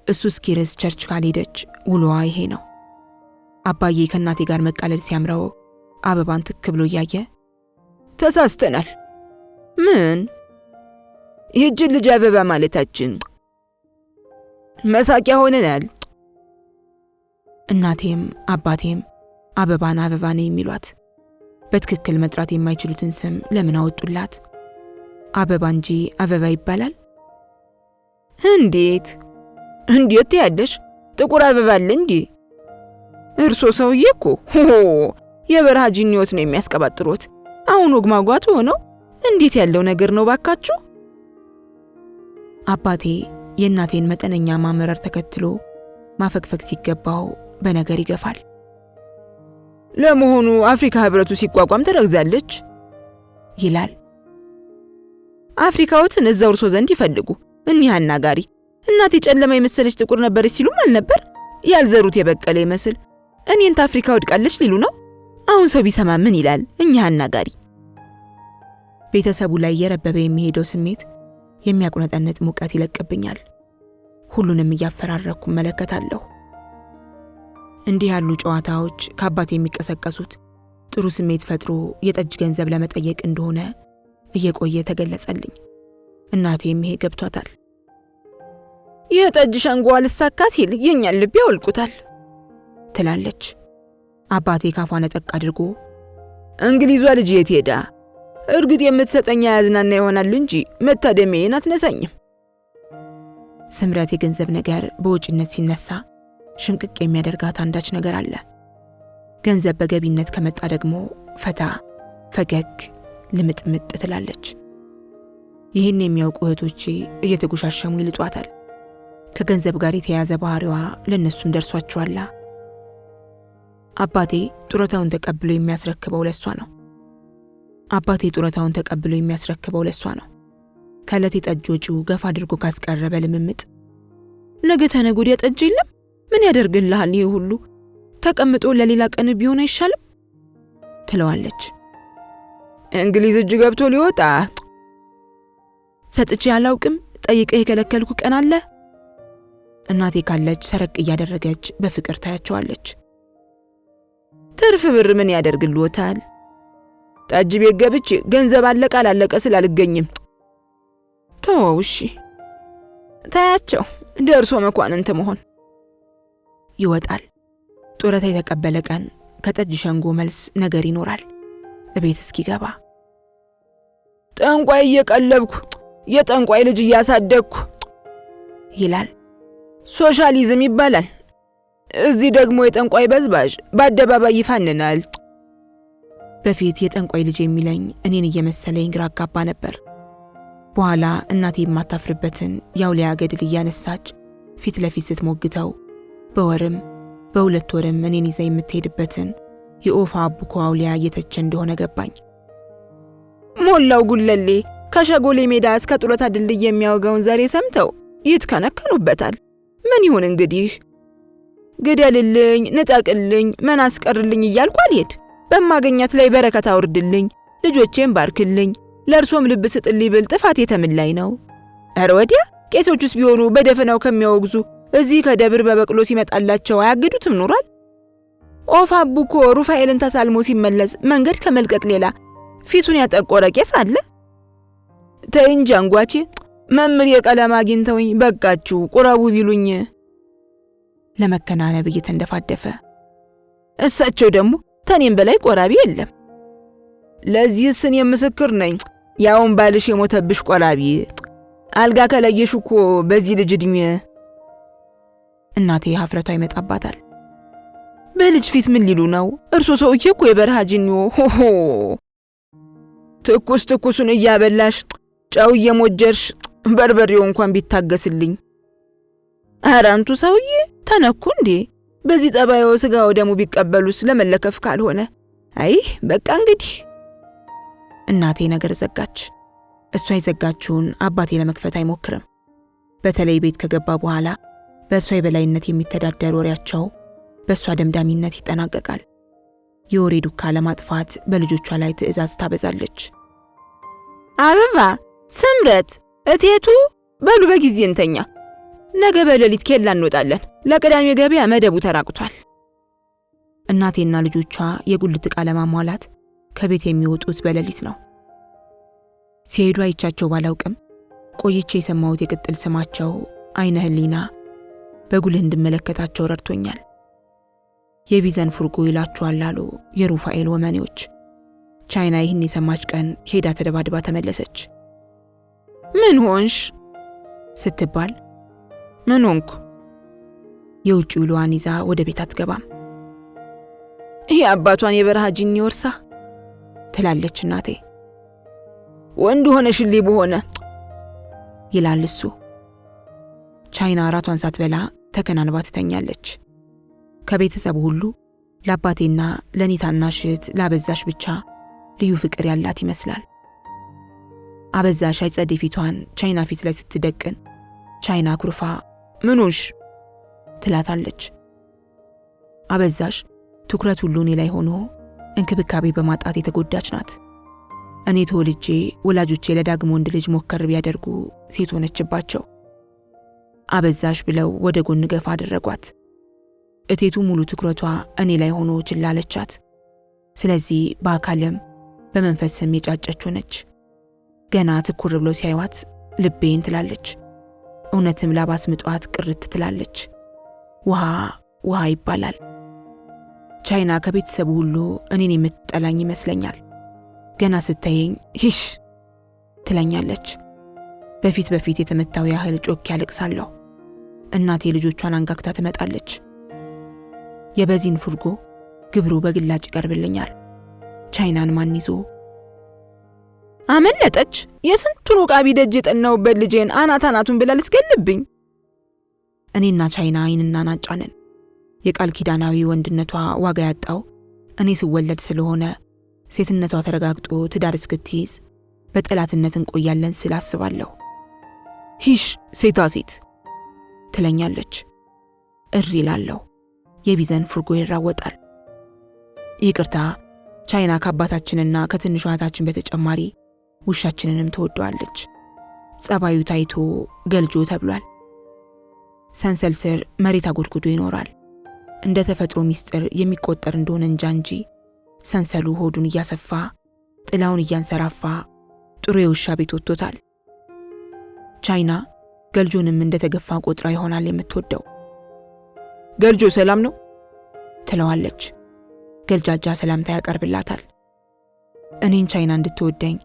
እሱ እስኪርስ ቸርች ካልሄደች ውሎዋ ይሄ ነው። አባዬ ከእናቴ ጋር መቃለል ሲያምረው አበባን ትክ ብሎ እያየ ተሳስተናል። ምን? ይህችን ልጅ አበባ ማለታችን መሳቂያ ሆነናል። እናቴም አባቴም አበባን አበባ ነው የሚሏት። በትክክል መጥራት የማይችሉትን ስም ለምን አወጡላት? አበባ እንጂ አበባ ይባላል? እንዴት ያለሽ ጥቁር አበባ አለ እንዴ? እርሶ ሰውዬ እኮ የበረሃ ጂኒዎት ነው የሚያስቀባጥሩት። አሁን ወግ ማጓቱ ሆነው እንዴት ያለው ነገር ነው ባካችሁ? አባቴ የእናቴን መጠነኛ ማመረር ተከትሎ ማፈግፈግ ሲገባው በነገር ይገፋል። ለመሆኑ አፍሪካ ህብረቱ ሲቋቋም ተረግዛለች ይላል። አፍሪካዎትን እዛው እርሶ ዘንድ ይፈልጉ። እኒህ አናጋሪ እናቴ ጨለማ የመሰለች ጥቁር ነበረች ሲሉም አልነበር? ያልዘሩት የበቀለ ይመስል እኔን አፍሪካ ወድቃለች ሊሉ ነው። አሁን ሰው ቢሰማ ምን ይላል? እኚህ አናጋሪ። ቤተሰቡ ላይ የረበበ የሚሄደው ስሜት የሚያቁነጠነጥ ሙቀት ይለቅብኛል። ሁሉንም እያፈራረኩ መለከታለሁ። እንዲህ ያሉ ጨዋታዎች ከአባቴ የሚቀሰቀሱት ጥሩ ስሜት ፈጥሮ የጠጅ ገንዘብ ለመጠየቅ እንደሆነ እየቆየ ተገለጸልኝ። እናቴም ይሄ ገብቷታል። የጠጅ ሸንጎ አልሳካ ሲል የኛን ልብ ያወልቁታል ትላለች። አባቴ ካፏ ነጠቅ አድርጎ እንግሊዟ ልጅ የት ሄዳ? እርግጥ የምትሰጠኛ ያዝናና ይሆናል እንጂ መታደሜን አትነሳኝም። ስምረት የገንዘብ ነገር በውጭነት ሲነሳ ሽምቅቅ የሚያደርጋት አንዳች ነገር አለ። ገንዘብ በገቢነት ከመጣ ደግሞ ፈታ ፈገግ ልምጥምጥ ትላለች። ይህን የሚያውቁ እህቶቼ እየተጎሻሸሙ ይልጧታል። ከገንዘብ ጋር የተያዘ ባህሪዋ ለነሱም ደርሷቸዋል። አባቴ ጡረታውን ተቀብሎ የሚያስረክበው ለሷ ነው። ከዕለት የጠጅ ወጪው ገፋ አድርጎ ካስቀረበ ልምምጥ ነገ ተነገ ወዲያ ጠጅ የለም ምን ያደርግልሃል ይሄ ሁሉ ተቀምጦ ለሌላ ቀን ቢሆን አይሻልም ትለዋለች። እንግሊዝ እጅ ገብቶ ሊወጣ ሰጥቼ አላውቅም ጠይቀህ የከለከልኩ ቀን አለ። እናቴ ካለች ሰረቅ እያደረገች በፍቅር ታያቸዋለች። ትርፍ ብር ምን ያደርግልዎታል? ጠጅ ቤት ገብቼ ገንዘብ አለቀ አላለቀ ስላልገኝም ተውሽ ታያቸው ደርሶ መኳንንት መሆን። ይወጣል። ጡረታ የተቀበለ ቀን ከጠጅ ሸንጎ መልስ ነገር ይኖራል። እቤት እስኪገባ ጠንቋይ እየቀለብኩ የጠንቋይ ልጅ እያሳደግኩ ይላል። ሶሻሊዝም ይባላል። እዚህ ደግሞ የጠንቋይ በዝባዥ በአደባባይ ይፋንናል። በፊት የጠንቋይ ልጅ የሚለኝ እኔን እየመሰለኝ ግራ አጋባ ነበር። በኋላ እናቴ የማታፍርበትን የአውሊያ ገድል እያነሳች ፊት ለፊት ስትሞግተው በወርም በሁለት ወርም እኔን ይዛ የምትሄድበትን የኦፋ አቡኮ አውሊያ እየተቸ እንደሆነ ገባኝ። ሞላው ጉለሌ ከሸጎሌ ሜዳ እስከ ጡረታ ድልድይ የሚያወጋውን ዛሬ ሰምተው ይትከነከኑበታል። ምን ይሁን እንግዲህ ግደልልኝ፣ ንጠቅልኝ፣ መናስቀርልኝ እያልኩ አልሄድ። በማገኛት ላይ በረከት አውርድልኝ፣ ልጆቼን ባርክልኝ፣ ለእርሶም ልብ ስጥልኝ ብል ጥፋት የተምላይ ነው። ኧረ ወዲያ ቄሶቹስ ቢሆኑ በደፈናው ከሚያወግዙ እዚህ ከደብር በበቅሎ ሲመጣላቸው አያግዱትም ኖሯል። ኦፋ አቡኮ ሩፋኤልን ተሳልሞ ሲመለስ መንገድ ከመልቀቅ ሌላ ፊቱን ያጠቆረ ቄስ አለ? ተይ እንጂ አንጓቼ መምህር የቀለም አግኝተውኝ በቃችሁ ቁረቡ ቢሉኝ ለመከናነብ እየተንደፋደፈ እሳቸው ደግሞ ተኔም በላይ ቆራቢ የለም። ለዚህስ እኔ ምስክር ነኝ። ያውን ባልሽ የሞተብሽ ቆራቢ አልጋ ከለየሽ እኮ በዚህ ልጅ እድሜ። እናቴ ሀፍረቷ ይመጣባታል። በልጅ ፊት ምን ሊሉ ነው? እርሶ ሰውዬ እኮ የበረሃ ጂኒዮ ትኩስ ትኩሱን እያበላሽ ጨው እየሞጀርሽ በርበሬው እንኳን ቢታገስልኝ። ኧረ አንቱ ሰውዬ ተነኩ እንዴ? በዚህ ጠባዩ ስጋው ደሙ ቢቀበሉስ ለመለከፍ ካልሆነ። አይ በቃ እንግዲህ። እናቴ ነገር ዘጋች። እሷ የዘጋችውን አባቴ ለመክፈት አይሞክርም። በተለይ ቤት ከገባ በኋላ በእሷ የበላይነት የሚተዳደር ወሬያቸው በእሷ ደምዳሚነት ይጠናቀቃል። የወሬ ዱካ ለማጥፋት በልጆቿ ላይ ትዕዛዝ ታበዛለች። አበባ፣ ስምረት፣ እቴቱ በሉ በጊዜ እንተኛ። ነገ በሌሊት ኬላ እንወጣለን። ለቅዳሜ ገበያ መደቡ ተራቅቷል። እናቴና ልጆቿ የጉልት ዕቃ ለማሟላት ከቤት የሚወጡት በሌሊት ነው። ሲሄዱ አይቻቸው ባላውቅም ቆይቼ የሰማሁት የቅጥል ስማቸው አይነ ህሊና በጉልህ እንድመለከታቸው ረድቶኛል። የቢዘን ፉርጎ ይላቸዋል አሉ የሩፋኤል ወመኔዎች። ቻይና ይህን የሰማች ቀን ሄዳ ተደባድባ ተመለሰች። ምን ሆንሽ ስትባል ምን ሆንኩ? የውጭ ውሏን ይዛ ወደ ቤት አትገባም። ይሄ አባቷን የበረሃ ጂኒ ወርሳ ትላለች እናቴ። ወንድ ሆነሽልኝ በሆነ ይላል እሱ። ቻይና እራቷን ሳትበላ ተከናንባ ትተኛለች። ከቤተሰቡ ሁሉ ለአባቴና ለኔ ታናሽ እህት ለአበዛሽ ብቻ ልዩ ፍቅር ያላት ይመስላል። አበዛሽ አይጸዴ ፊቷን ቻይና ፊት ላይ ስትደቅን ቻይና ኩርፋ ምኑሽ ትላታለች። አበዛሽ ትኩረት ሁሉ እኔ ላይ ሆኖ እንክብካቤ በማጣት የተጎዳች ናት። እኔ ተወልጄ ወላጆቼ ለዳግም ወንድ ልጅ ሞከር ቢያደርጉ ሴት ሆነችባቸው። አበዛሽ ብለው ወደ ጎን ገፋ አደረጓት። እቴቱ ሙሉ ትኩረቷ እኔ ላይ ሆኖ ችላለቻት። ስለዚህ በአካልም በመንፈስም የጫጨች ሆነች። ገና ትኩር ብለው ሲያዩዋት ልቤን ትላለች። እውነትም ላባስ ምጧት ቅርት ትላለች። ውሃ ውሃ ይባላል። ቻይና ከቤተሰቡ ሁሉ እኔን የምትጠላኝ ይመስለኛል። ገና ስታየኝ ሂሽ ትለኛለች። በፊት በፊት የተመታው ያህል ጮክ ያለቅሳለሁ። እናቴ ልጆቿን አንጋግታ ትመጣለች። የበዚን ፉርጎ ግብሩ በግላጭ ይቀርብልኛል። ቻይናን ማን ይዞ አመለጠች? የስንቱን ዕቃ ቢደጅ የጠናውበት ልጄን አናቱን ብላ ልትገልብኝ። እኔና ቻይና አይንና ናጫነን። የቃል ኪዳናዊ ወንድነቷ ዋጋ ያጣው እኔ ስወለድ ስለሆነ ሴትነቷ ተረጋግጦ ትዳር እስክትይዝ በጠላትነት እንቆያለን ስል አስባለሁ። ሂሽ ሴታ ሴት ትለኛለች። እሪ እላለሁ። የቢዘን ፉርጎ ይራወጣል። ይቅርታ፣ ቻይና ከአባታችንና ከትንሿ እህታችን በተጨማሪ ውሻችንንም ትወደዋለች። ጸባዩ ታይቶ ገልጆ ተብሏል። ሰንሰል ስር መሬት አጎድጉዶ ይኖራል። እንደ ተፈጥሮ ሚስጥር የሚቆጠር እንደሆነ እንጃ እንጂ ሰንሰሉ ሆዱን እያሰፋ ጥላውን እያንሰራፋ ጥሩ የውሻ ቤት ወጥቶታል። ቻይና ገልጆንም እንደተገፋ ቆጥራ ይሆናል የምትወደው። ገልጆ ሰላም ነው ትለዋለች። ገልጃጃ ሰላምታ ያቀርብላታል። እኔን ቻይና እንድትወደኝ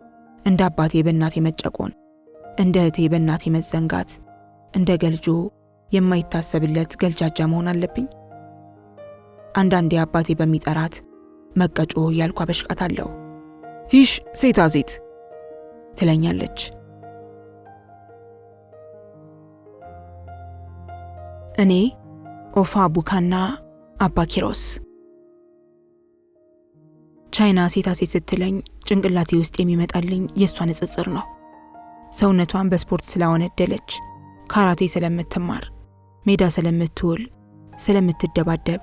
እንደ አባቴ በእናቴ መጨቆን፣ እንደ እህቴ በእናቴ መዘንጋት፣ እንደ ገልጆ የማይታሰብለት ገልጃጃ መሆን አለብኝ? አንዳንዴ አባቴ በሚጠራት መቀጮ እያልኩ አበሽቃታለሁ። ሂሽ ሴታ ሴት ትለኛለች። እኔ ኦፋ ቡካና አባ ኪሮስ። ቻይና ሴታ ሴት ስትለኝ ጭንቅላቴ ውስጥ የሚመጣልኝ የእሷ ንጽጽር ነው። ሰውነቷን በስፖርት ስላወነደለች፣ ካራቴ ስለምትማር፣ ሜዳ ስለምትውል፣ ስለምትደባደብ፣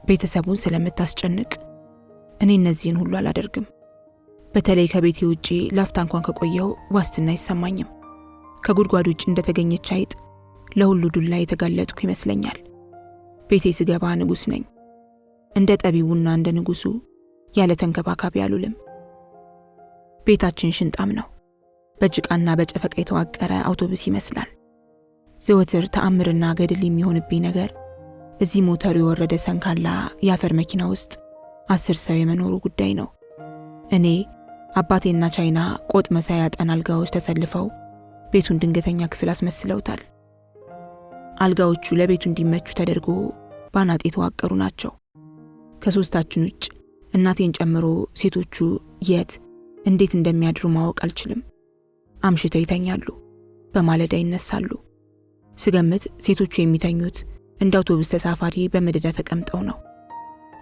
ቤተሰቡን ስለምታስጨንቅ እኔ እነዚህን ሁሉ አላደርግም። በተለይ ከቤቴ ውጪ ላፍታ እንኳን ከቆየው ዋስትና አይሰማኝም። ከጉድጓድ ውጭ እንደተገኘች አይጥ ለሁሉ ዱላ የተጋለጥኩ ይመስለኛል። ቤቴ ስገባ ንጉስ ነኝ። እንደ ጠቢቡና እንደ ንጉሱ ያለ ተንከባካቢ አሉልም። ቤታችን ሽንጣም ነው። በጭቃና በጨፈቃ የተዋቀረ አውቶቡስ ይመስላል። ዘወትር ተአምርና ገድል የሚሆንብኝ ነገር እዚህ ሞተሩ የወረደ ሰንካላ የአፈር መኪና ውስጥ 10 ሰው የመኖሩ ጉዳይ ነው። እኔ አባቴና ቻይና ቆጥ መሳይ ያጠን አልጋዎች ተሰልፈው ቤቱን ድንገተኛ ክፍል አስመስለውታል። አልጋዎቹ ለቤቱ እንዲመቹ ተደርጎ ባናጤ የተዋቀሩ ናቸው። ከሶስታችን ውጭ እናቴን ጨምሮ ሴቶቹ የት እንዴት እንደሚያድሩ ማወቅ አልችልም። አምሽተው ይተኛሉ። በማለዳ ይነሳሉ። ስገምት ሴቶቹ የሚተኙት እንደ አውቶቡስ ተሳፋሪ በመደዳ ተቀምጠው ነው፣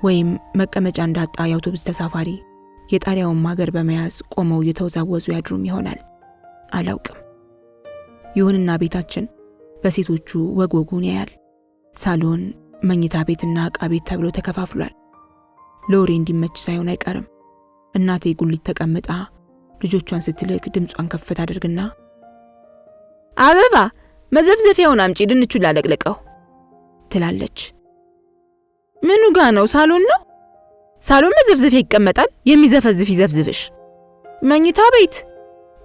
ወይም መቀመጫ እንዳጣ የአውቶቡስ ተሳፋሪ የጣሪያውን ማገር በመያዝ ቆመው እየተወዛወዙ ያድሩም ይሆናል። አላውቅም። ይሁንና ቤታችን በሴቶቹ ወጉን ያያል። ሳሎን፣ መኝታ ቤትና ዕቃ ቤት ተብሎ ተከፋፍሏል። ለወሬ እንዲመች ሳይሆን አይቀርም። እናቴ ጉሊት ተቀምጣ ልጆቿን ስትልክ ድምጿን ከፍታ አድርግና አበባ መዘፍዘፊያውን አምጪ ድንቹን ላለቅልቀው ትላለች። ምኑ ጋ ነው? ሳሎን ነው? ሳሎን መዘፍዘፊያ ይቀመጣል? የሚዘፈዝፍ ይዘፍዝፍሽ። መኝታ ቤት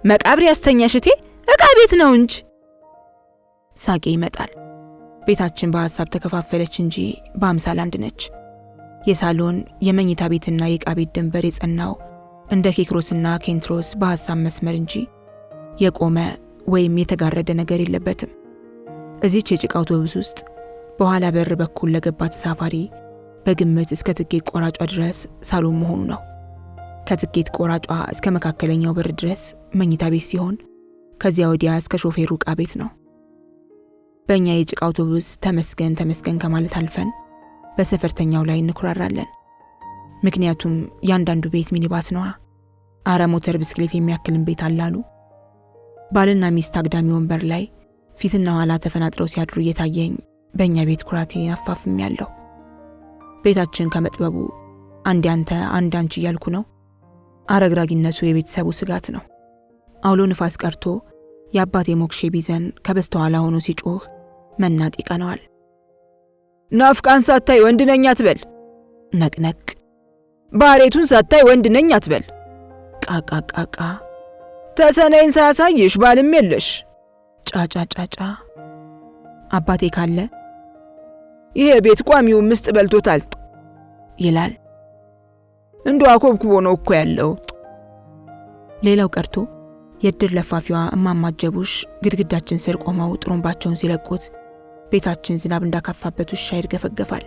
መቃብር ያስተኛሽቴ ዕቃ ቤት ነው እንጂ። ሳቄ ይመጣል። ቤታችን በሐሳብ ተከፋፈለች እንጂ በአምሳል አንድ ነች። የሳሎን የመኝታ ቤትና የዕቃ ቤት ድንበር የጸናው እንደ ኬክሮስና ኬንትሮስ በሐሳብ መስመር እንጂ የቆመ ወይም የተጋረደ ነገር የለበትም። እዚች የጭቃ አውቶቡስ ውስጥ በኋላ በር በኩል ለገባ ተሳፋሪ በግምት እስከ ትኬት ቆራጯ ድረስ ሳሎን መሆኑ ነው። ከትኬት ቆራጯ እስከ መካከለኛው በር ድረስ መኝታ ቤት ሲሆን ከዚያ ወዲያ እስከ ሾፌሩ ዕቃ ቤት ነው። በእኛ የጭቃ አውቶቡስ ተመስገን ተመስገን ከማለት አልፈን በሰፈርተኛው ላይ እንኩራራለን። ምክንያቱም ያንዳንዱ ቤት ሚኒባስ ነዋ። አረ ሞተር ብስክሌት የሚያክልን ቤት አላሉ። ባልና ሚስት አግዳሚ ወንበር ላይ ፊትና ኋላ ተፈናጥረው ሲያድሩ እየታየኝ በእኛ ቤት ኩራቴን አፋፍሜያለሁ። ቤታችን ከመጥበቡ አንድ አንተ አንድ አንቺ እያልኩ ነው። አረግራጊነቱ የቤተሰቡ ስጋት ነው። አውሎ ንፋስ ቀርቶ የአባቴ ሞክሼ ቢዘን ከበስተኋላ ሆኖ ሲጮህ መናጥ ይቀነዋል። ናፍቃን ሳታይ ወንድ ነኝ አትበል። ነቅነቅ። ባሬቱን ሳታይ ወንድ ነኝ አትበል። ቃቃቃቃ። ተሰነይን ሳያሳይሽ ባልም የለሽ። ጫጫጫጫ። አባቴ ካለ ይሄ ቤት ቋሚው ምስጥ በልቶታል ይላል። እንዶ አኮብኩቦ ነው እኮ ያለው። ሌላው ቀርቶ የድር ለፋፊዋ እማማጀቡሽ ግድግዳችን ስር ቆመው ጥሩምባቸውን ሲለቁት ቤታችን ዝናብ እንዳካፋበት ውሻ ይርገፈገፋል።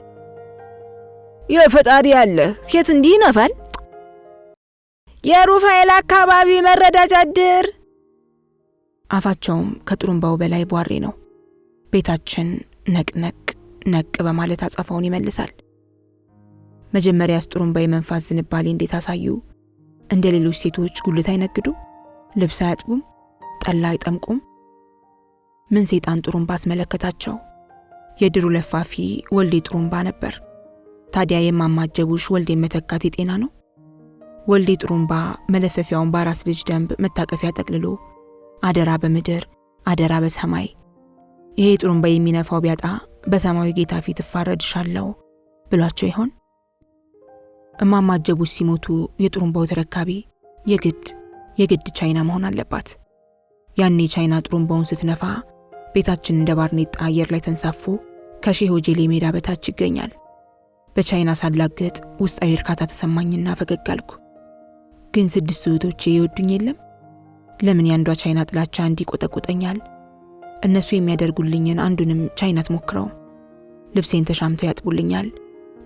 የፈጣሪ ያለ ሴት እንዲህ ይነፋል። የሩፋኤል አካባቢ መረዳጃ ድር። አፋቸውም ከጥሩምባው በላይ ቧሬ ነው። ቤታችን ነቅነቅ ነቅ በማለት አጻፋውን ይመልሳል። መጀመሪያስ ጥሩምባ የመንፋት ዝንባሌ እንዴት አሳዩ? እንደ ሌሎች ሴቶች ጉልት አይነግዱም፣ ልብስ አያጥቡም፣ ጠላ አይጠምቁም። ምን ሰይጣን ጥሩምባ አስመለከታቸው? የድሩ ለፋፊ ወልዴ ጥሩምባ ነበር። ታዲያ የማማጀቡሽ ወልዴ መተካት የጤና ነው? ወልዴ ጥሩምባ መለፈፊያውን በአራስ ልጅ ደንብ መታቀፊያ ጠቅልሎ አደራ በምድር አደራ በሰማይ፣ ይሄ ጥሩምባ የሚነፋው ቢያጣ በሰማያዊ ጌታ ፊት እፋረድሻለሁ ብሏቸው ይሆን? እማማጀቡሽ ሲሞቱ የጥሩምባው ተረካቢ የግድ ቻይና መሆን አለባት። ያኔ ቻይና ጥሩምባውን ስትነፋ ቤታችን እንደ ባርኔጣ አየር ላይ ተንሳፎ ከሼህ ሆጄሌ ሜዳ በታች ይገኛል። በቻይና ሳላገጥ ውስጣዊ እርካታ ተሰማኝና ፈገግ አልኩ። ግን 6 እህቶቼ ይወዱኝ የለም? ለምን ያንዷ ቻይና ጥላቻ እንዲቆጠቁጠኛል? እነሱ የሚያደርጉልኝን አንዱንም ቻይና ትሞክረው። ልብሴን ተሻምተው ያጥቡልኛል።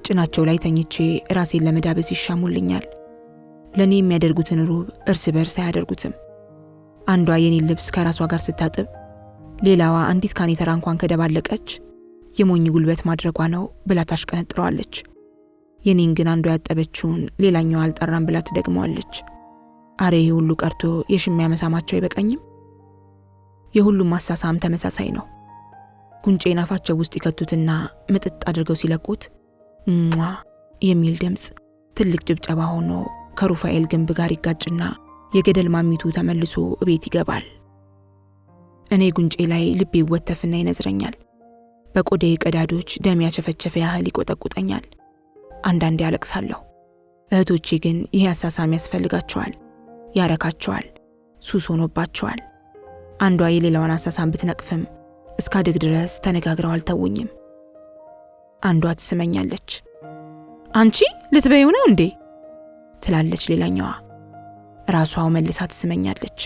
ጭናቸው ላይ ተኝቼ ራሴን ለመዳበስ ይሻሙልኛል። ለኔ የሚያደርጉትን ሩብ እርስ በርስ አያደርጉትም። አንዷ የኔን ልብስ ከራሷ ጋር ስታጥብ ሌላዋ አንዲት ካኔተራ እንኳን ከደባለቀች የሞኝ ጉልበት ማድረጓ ነው ብላ ታሽቀነጥረዋለች። የኔን ግን አንዷ ያጠበችውን ሌላኛው አልጠራም ብላ ትደግመዋለች። አሬ ሁሉ ቀርቶ የሽሚያ መሳማቸው አይበቃኝም? የሁሉም ማሳሳም ተመሳሳይ ነው። ጉንጬን አፋቸው ውስጥ ይከቱትና ምጥጥ አድርገው ሲለቁት ሟ የሚል ድምጽ ትልቅ ጭብጨባ ሆኖ ከሩፋኤል ግንብ ጋር ይጋጭና የገደል ማሚቱ ተመልሶ ቤት ይገባል። እኔ ጉንጬ ላይ ልቤ ይወተፍና ይነዝረኛል። በቆዳዬ ቀዳዶች ደም ያቸፈቸፈ ያህል ይቆጠቁጠኛል። አንዳንዴ ያለቅሳለሁ። እህቶቼ ግን ይሄ አሳሳም ያስፈልጋቸዋል፣ ያረካቸዋል፣ ሱስ ሆኖባቸዋል። አንዷ የሌላዋን አሳሳም ብትነቅፍም እስካድግ ድረስ ተነጋግረው አልተውኝም። አንዷ ትስመኛለች። አንቺ ልትበይው ነው እንዴ ትላለች ሌላኛዋ። ራሷው መልሳ ትስመኛለች።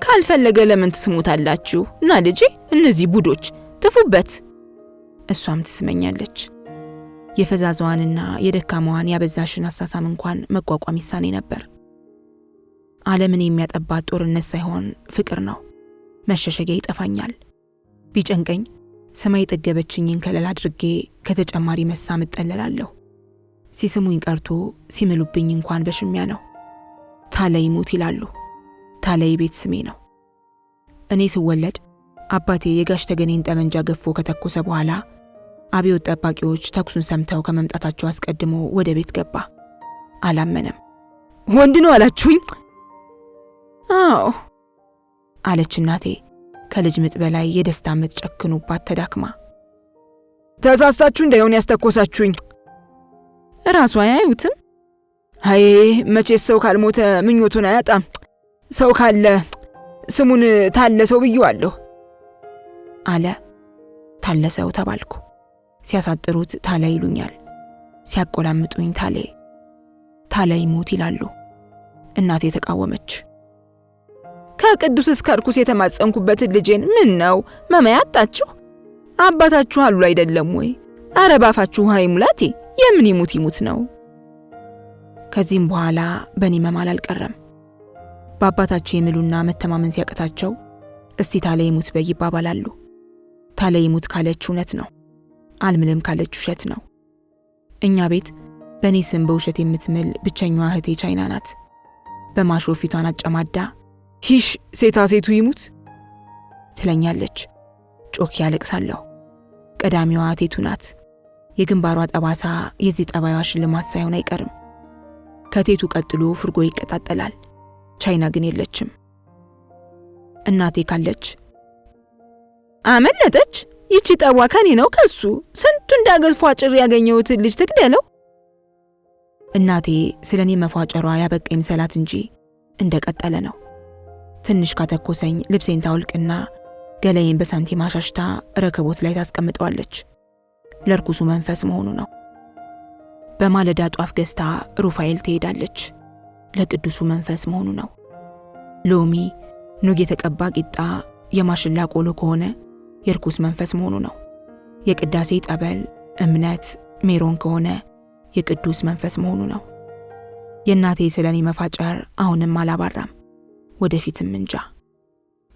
ካልፈለገ ለምን ትስሙታላችሁ? እና ልጄ እነዚህ ቡዶች ጥፉበት። እሷም ትስመኛለች። የፈዛዛዋንና የደካማዋን ያበዛሽን አሳሳም እንኳን መቋቋም ይሳኔ ነበር። ዓለምን የሚያጠባት ጦርነት ሳይሆን ፍቅር ነው። መሸሸጊያ ይጠፋኛል። ቢጨንቀኝ ሰማይ ጠገበችኝን ከለላ አድርጌ ከተጨማሪ መሳም እጠለላለሁ። ሲስሙኝ ቀርቶ ሲምሉብኝ እንኳን በሽሚያ ነው። ታለይ ሙት ይላሉ። ታለይ ቤት ስሜ ነው። እኔ ስወለድ አባቴ የጋሽ ተገኔን ጠመንጃ ገፎ ከተኮሰ በኋላ አብዮት ጠባቂዎች ተኩሱን ሰምተው ከመምጣታቸው አስቀድሞ ወደ ቤት ገባ። አላመነም። ወንድ ነው አላችሁኝ? አዎ አለች እናቴ ከልጅ ምጥ በላይ የደስታ ምጥ ጨክኖባት ተዳክማ። ተሳስታችሁ እንዳይሆን ያስተኮሳችሁኝ። ራሱ አያዩትም? አይ መቼስ ሰው ካልሞተ ምኞቱን አያጣም። ሰው ካለ ስሙን ታለሰው ብየዋለሁ አለ። ታለሰው ተባልኩ። ሲያሳጥሩት ታለ ይሉኛል፣ ሲያቆላምጡኝ ታለ ይሞት ይላሉ። እናቴ ተቃወመች። ከቅዱስ እስከ ርኩስ የተማጸንኩበትን ልጄን ምን ነው መማያ አጣችሁ? አባታችሁ አሉ አይደለም ወይ? አረ ባፋችሁ ውሃ ይሙላቴ፣ የምን ይሙት ነው። ከዚህም በኋላ በኔ መማል አልቀረም። በአባታቸው የሚሉና መተማመን ሲያቀታቸው እስቲ ታለ ይሙት በይ ይባባላሉ። ታለ ይሙት ካለች እውነት ነው፣ አልምልም ካለች ውሸት ነው። እኛ ቤት በኔ ስም በውሸት የምትምል ብቸኛዋ እህቴ ቻይና ናት። በማሾ ፊቷን አጨማዳ ሂሽ ሴታ ሴቱ ይሙት ትለኛለች። ጮክ ያለቅሳለሁ። ቀዳሚዋ ቴቱ ናት። የግንባሯ ጠባሳ የዚህ ጠባይዋ ሽልማት ሳይሆን አይቀርም። ከቴቱ ቀጥሎ ፍርጎ ይቀጣጠላል። ቻይና ግን የለችም። እናቴ ካለች አመለጠች። ይቺ ጠቧ ከኔ ነው ከሱ ስንቱ እንዳገዝፎ አጭር ያገኘሁትን ልጅ ትግደለው። እናቴ ስለኔ መፏጨሯ ያበቃ ይምሰላት እንጂ እንደቀጠለ ነው። ትንሽ ካተኮሰኝ ልብሴን ታውልቅና ገላዬን በሳንቲም አሻሽታ ረከቦት ላይ ታስቀምጠዋለች። ለርኩሱ መንፈስ መሆኑ ነው። በማለዳ ጧፍ ገዝታ ሩፋኤል ትሄዳለች። ለቅዱሱ መንፈስ መሆኑ ነው። ሎሚ፣ ኑግ የተቀባ ቂጣ፣ የማሽላ ቆሎ ከሆነ የርኩስ መንፈስ መሆኑ ነው። የቅዳሴ ጠበል፣ እምነት፣ ሜሮን ከሆነ የቅዱስ መንፈስ መሆኑ ነው። የእናቴ ስለኔ መፋጨር አሁንም አላባራም፣ ወደፊትም እንጃ።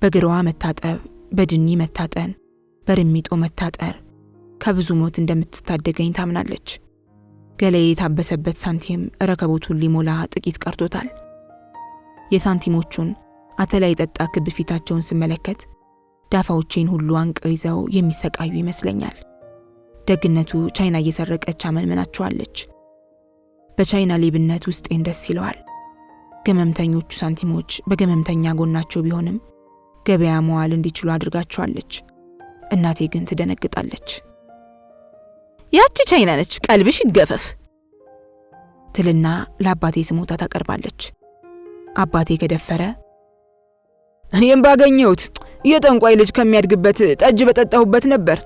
በግራዋ መታጠብ፣ በድኒ መታጠን፣ በርሚጦ መታጠር ከብዙ ሞት እንደምትታደገኝ ታምናለች። ገላዬ የታበሰበት ሳንቲም ረከቦቱን ሊሞላ ጥቂት ቀርቶታል። የሳንቲሞቹን አተላይ ጠጣ ክብ ፊታቸውን ስመለከት ዳፋዎቼን ሁሉ አንቀው ይዘው የሚሰቃዩ ይመስለኛል። ደግነቱ ቻይና እየሰረቀች አመንምናቸዋለች። በቻይና ሌብነት ውስጤን ደስ ይለዋል። ገመምተኞቹ ሳንቲሞች በገመምተኛ ጎናቸው ቢሆንም ገበያ መዋል እንዲችሉ አድርጋቸዋለች። እናቴ ግን ትደነግጣለች። ያቺ ቻይና ነች፣ ቀልብሽ ይገፈፍ ትልና ለአባቴ ስሞታ ታቀርባለች። አባቴ ከደፈረ እኔም ባገኘሁት የጠንቋይ ልጅ ከሚያድግበት ጠጅ በጠጣሁበት ነበር።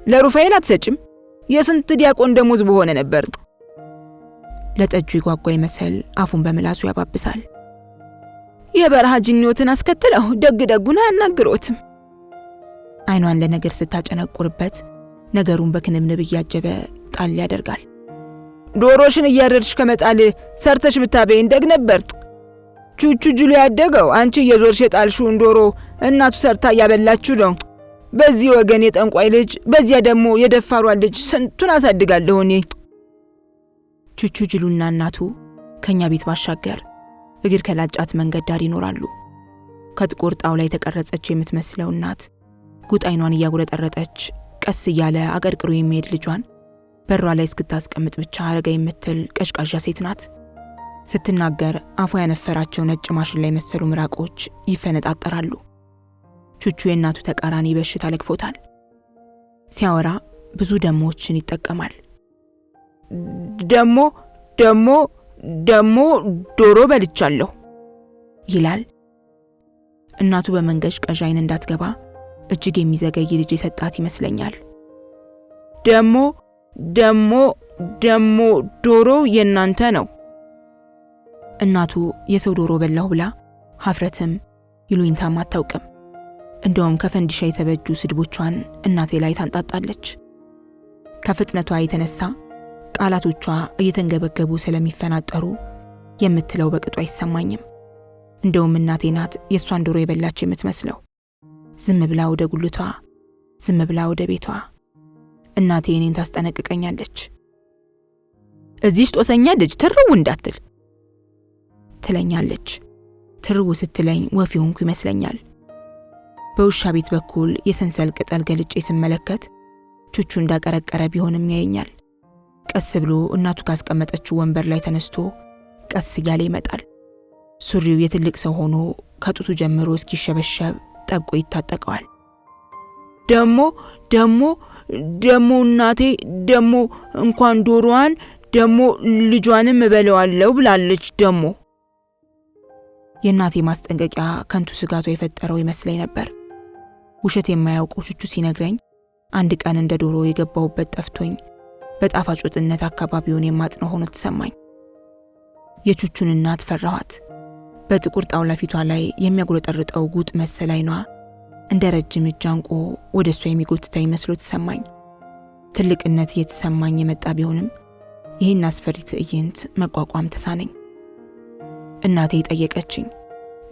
ለሩፋኤል አትሰጭም? የስንት ዲያቆን ደሞዝ በሆነ ነበር። ለጠጁ ይጓጓ ይመስል አፉን በምላሱ ያባብሳል። የበረሃ ጅኒዎትን አስከትለው ደጉን አያናግሮትም። አይኗን ለነገር ስታጨነቁርበት ነገሩን በክንብንብ እያጀበ ጣል ያደርጋል። ዶሮሽን እያረድሽ ከመጣል ሰርተሽ ብታበይ እንደግ ነበር። ቹቹ ጁሉ ያደገው አንቺ የዞርሽ የጣልሽውን ዶሮ እናቱ ሰርታ ያበላችሁ ነው። በዚህ ወገን የጠንቋይ ልጅ፣ በዚያ ደግሞ የደፋሯን ልጅ ስንቱን አሳድጋለሁ እኔ። ቹቹ ጁሉና እናቱ ከኛ ቤት ባሻገር እግር ከላጫት መንገድ ዳር ይኖራሉ። ከጥቁር ጣውላ የተቀረጸች የምትመስለው እናት ጉጥ አይኗን እያጉረጠረጠች ቀስ እያለ አቀርቅሮ የሚሄድ ልጇን በሯ ላይ እስክታስቀምጥ ብቻ አረጋ የምትል ቀሽቃዣ ሴት ናት። ስትናገር አፏ ያነፈራቸው ነጭ ማሽን ላይ መሰሉ ምራቆች ይፈነጣጠራሉ። ቹቹ የእናቱ ተቃራኒ በሽታ ለክፎታል። ሲያወራ ብዙ ደሞችን ይጠቀማል። ደሞ ዶሮ በልቻለሁ ይላል። እናቱ በመንገሽ ቀዣይን እንዳትገባ እጅግ የሚዘገይ ልጅ የሰጣት ይመስለኛል። ደሞ ዶሮ የናንተ ነው። እናቱ የሰው ዶሮ በላሁ ብላ ሀፍረትም ይሉኝታም አታውቅም። እንደውም ከፈንዲሻ የተበጁ ስድቦቿን እናቴ ላይ ታንጣጣለች። ከፍጥነቷ የተነሳ ቃላቶቿ እየተንገበገቡ ስለሚፈናጠሩ የምትለው በቅጡ አይሰማኝም። እንደውም እናቴ ናት የሷን ዶሮ የበላች የምትመስለው። ዝም ብላ ወደ ጉልቷ፣ ዝም ብላ ወደ ቤቷ። እናቴ እኔን ታስጠነቅቀኛለች። እዚህ ጦሰኛ ልጅ ትርው እንዳትል ትለኛለች። ትርው ስትለኝ ወፍ የሆንኩ ይመስለኛል። በውሻ ቤት በኩል የሰንሰል ቅጠል ገልጬ ስመለከት ቹቹ እንዳቀረቀረ ቢሆንም ያየኛል። ቀስ ብሎ እናቱ ካስቀመጠችው ወንበር ላይ ተነስቶ ቀስ እያለ ይመጣል። ሱሪው የትልቅ ሰው ሆኖ ከጡቱ ጀምሮ እስኪሸበሸብ ጠብቆ ይታጠቀዋል። ደሞ እናቴ ደሞ እንኳን ዶሮዋን ደሞ ልጇንም እበለዋለሁ ብላለች። ደሞ የእናቴ ማስጠንቀቂያ ከንቱ ስጋቷ የፈጠረው ይመስለኝ ነበር። ውሸት የማያውቀው ቹቹ ሲነግረኝ አንድ ቀን እንደ ዶሮ የገባውበት ጠፍቶኝ በጣፋጭ ወጥነት አካባቢውን የማጥነው ሆኖ ተሰማኝ። የቹቹን እናት ፈራኋት። በጥቁር ጣውላ ፊቷ ላይ የሚያጉረጠርጠው ጉጥ መሰል ዓይኗ እንደ ረጅም እጅ አንቆ ወደ እሷ የሚጎትተኝ መስሎ ተሰማኝ። ትልቅነት እየተሰማኝ የመጣ ቢሆንም ይህን አስፈሪ ትዕይንት መቋቋም ተሳነኝ። እናቴ ጠየቀችኝ።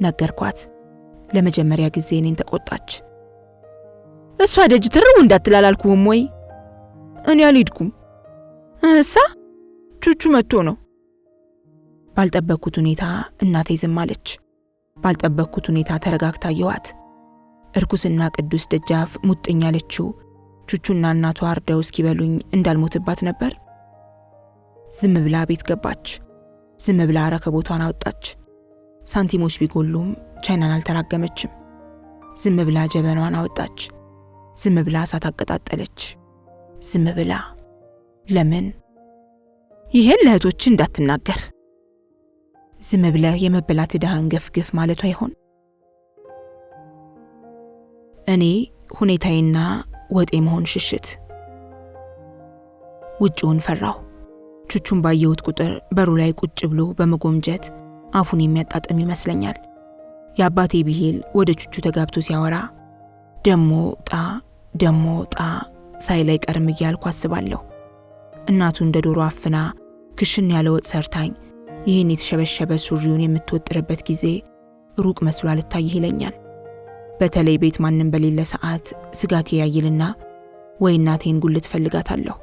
ነገርኳት። ለመጀመሪያ ጊዜ እኔን ተቆጣች። እሷ ደጅ ትርው እንዳትላላልኩም ወይ? እኔ አልሄድኩም። እሳ ቹቹ መጥቶ ነው። ባልጠበቅኩት ሁኔታ እናቴ ዝም አለች። ባልጠበቅኩት ሁኔታ ተረጋግታ አየኋት። እርኩስና ቅዱስ ደጃፍ ሙጥኝ ያለችው ቹቹና እናቷ አርደው እስኪበሉኝ እንዳልሞትባት ነበር። ዝም ብላ ቤት ገባች። ዝም ብላ ረከቦቷን አወጣች። ሳንቲሞች ቢጎሉም ቻይናን አልተራገመችም። ዝም ብላ ጀበናዋን አወጣች። ዝም ብላ እሳት አቀጣጠለች። ዝም ብላ። ለምን? ይሄን ለእህቶች እንዳትናገር። ዝም ብለህ የመበላት ዕዳህን ገፍግፍ ማለቷ ይሆን? እኔ ሁኔታዬና ወጤ መሆን ሽሽት። ውጭውን ፈራሁ። ቹቹን ባየሁት ቁጥር በሩ ላይ ቁጭ ብሎ በመጎምጀት አፉን የሚያጣጥም ይመስለኛል። የአባቴ ብሂል ወደ ቹቹ ተጋብቶ ሲያወራ ደሞ ጣ ሳይላይ ቀርም እያልኩ አስባለሁ። እናቱ እንደ ዶሮ አፍና ክሽን ያለ ወጥ ሰርታኝ ይህን የተሸበሸበ ሱሪውን የምትወጥርበት ጊዜ ሩቅ መስሎ አልታይህ ይለኛል። በተለይ ቤት ማንም በሌለ ሰዓት ስጋቴ ያይልና ወይ እናቴን ጉልት ፈልጋታለሁ።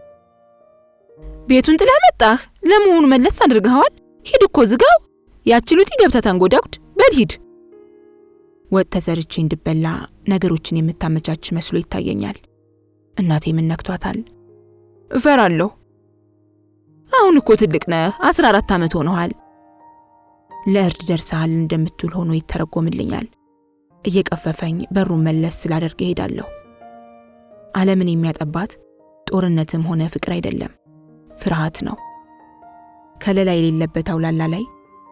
ቤቱን ጥላ መጣህ? ለመሆኑ መለስ አድርገዋል? ሂድ እኮ ዝጋው። ያችሉት ገብታ ታንጎዳጉድ። በል ሂድ። ወጥ ተሰርቼ እንድበላ ነገሮችን የምታመቻች መስሎ ይታየኛል። እናቴ ምን ነክቷታል? እፈራለሁ። አሁን እኮ ትልቅ ነህ፣ 14 ዓመት ሆነዋል። ለእርድ ደርሰሃል እንደምትውል ሆኖ ይተረጎምልኛል። እየቀፈፈኝ በሩን መለስ ስላደርግ እሄዳለሁ። ዓለምን የሚያጠባት ጦርነትም ሆነ ፍቅር አይደለም፣ ፍርሃት ነው። ከለላ የሌለበት አውላላ ላይ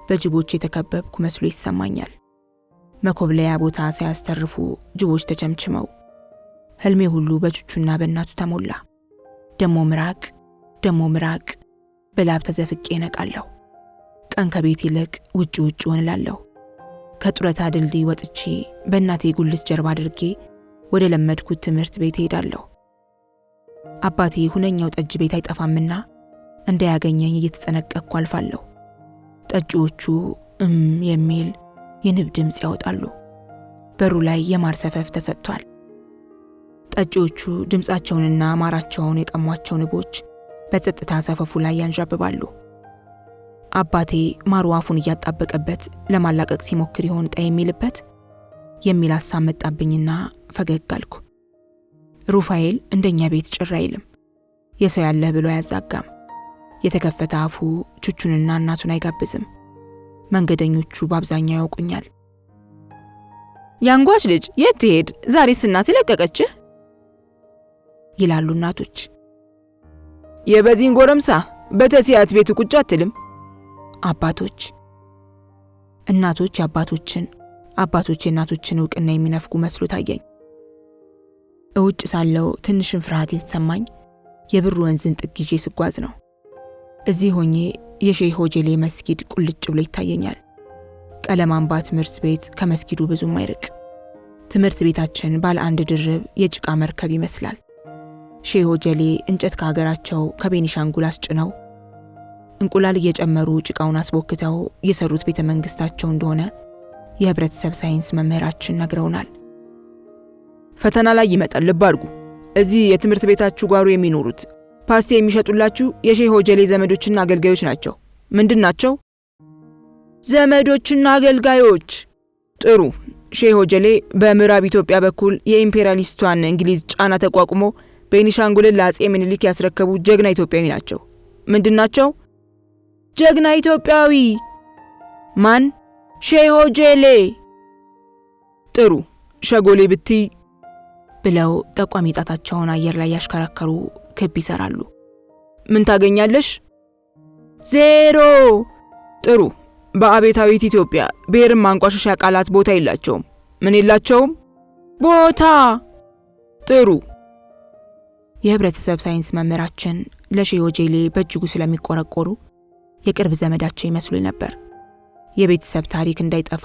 በጅቦች የተከበብኩ መስሎ ይሰማኛል። መኮብለያ ቦታ ሳያስተርፉ ጅቦች ተቸምችመው ህልሜ ሁሉ በቹቹና በእናቱ ተሞላ። ደሞ ምራቅ በላብ ተዘፍቄ ነቃለሁ። ቀን ከቤት ይልቅ ውጭ እላለሁ። ከጡረታ ድልድይ ወጥቼ በእናቴ ጉልት ጀርባ አድርጌ ወደ ለመድኩት ትምህርት ቤት ሄዳለሁ። አባቴ ሁነኛው ጠጅ ቤት አይጠፋምና እንዳያገኘኝ እየተጠነቀቅኩ አልፋለሁ። ጠጪዎቹ የሚል የንብ ድምጽ ያወጣሉ። በሩ ላይ የማር ሰፈፍ ተሰጥቷል። ጠጪዎቹ ድምጻቸውንና ማራቸውን የቀሟቸው ንቦች በጸጥታ ሰፈፉ ላይ ያንዣብባሉ። አባቴ ማሩ አፉን እያጣበቀበት ለማላቀቅ ሲሞክር ይሆን ጣይ የሚልበት የሚል ሐሳብ መጣብኝና ፈገግ አልኩ። ሩፋኤል እንደኛ ቤት ጭር አይልም። የሰው ያለህ ብሎ አያዛጋም። የተከፈተ አፉ ቹቹንና እናቱን አይጋብዝም። መንገደኞቹ በአብዛኛው ያውቁኛል። ያንጓች ልጅ የት ትሄድ? ዛሬስ እናት ለቀቀችህ ይላሉ እናቶች። የበዚን ጎረምሳ በተሲያት ቤት ቁጭ አትልም አባቶች። እናቶች አባቶችን፣ አባቶች የእናቶችን ዕውቅና የሚነፍጉ መስሎ ታየኝ። እውጭ ሳለው ትንሽን ፍርሃት የተሰማኝ የብር ወንዝን ጥግ ይዤ ስጓዝ ነው። እዚህ ሆኜ የሼህ ሆጀሌ መስጊድ ቁልጭ ብሎ ይታየኛል። ቀለም አምባ ትምህርት ቤት ከመስጊዱ ብዙም አይርቅ። ትምህርት ቤታችን ባለ አንድ ድርብ የጭቃ መርከብ ይመስላል። ሼህ ሆጀሌ እንጨት ከሀገራቸው ከቤኒሻንጉል አስጭነው እንቁላል እየጨመሩ ጭቃውን አስቦክተው የሰሩት ቤተ መንግስታቸው እንደሆነ የህብረተሰብ ሳይንስ መምህራችን ነግረውናል። ፈተና ላይ ይመጣል። ልብ አድርጉ። እዚህ የትምህርት ቤታችሁ ጓሮ የሚኖሩት ፓስቲ የሚሸጡላችሁ የሼህ ሆጀሌ ዘመዶችና አገልጋዮች ናቸው። ምንድን ናቸው? ዘመዶችና አገልጋዮች። ጥሩ። ሼህ ሆጀሌ በምዕራብ ኢትዮጵያ በኩል የኢምፔሪያሊስቷን እንግሊዝ ጫና ተቋቁሞ ቤኒሻንጉልን ለአጼ ምኒልክ ያስረከቡ ጀግና ኢትዮጵያዊ ናቸው። ምንድን ናቸው? ጀግና ኢትዮጵያዊ። ማን? ሼህ ሆጀሌ። ጥሩ። ሸጎሌ ብትይ ብለው ጠቋሚ ጣታቸውን አየር ላይ ያሽከረከሩ ክብ ይሰራሉ። ምን ታገኛለሽ? 0። ጥሩ። በአቤታዊት ኢትዮጵያ ብሔርን ማንቋሸሻ ቃላት ቦታ የላቸውም። ምን የላቸውም? ቦታ። ጥሩ። የህብረተሰብ ሳይንስ መምህራችን ለሼህ ሆጀሌ በእጅጉ ስለሚቆረቆሩ የቅርብ ዘመዳቸው ይመስሉ ነበር። የቤተሰብ ታሪክ እንዳይጠፋ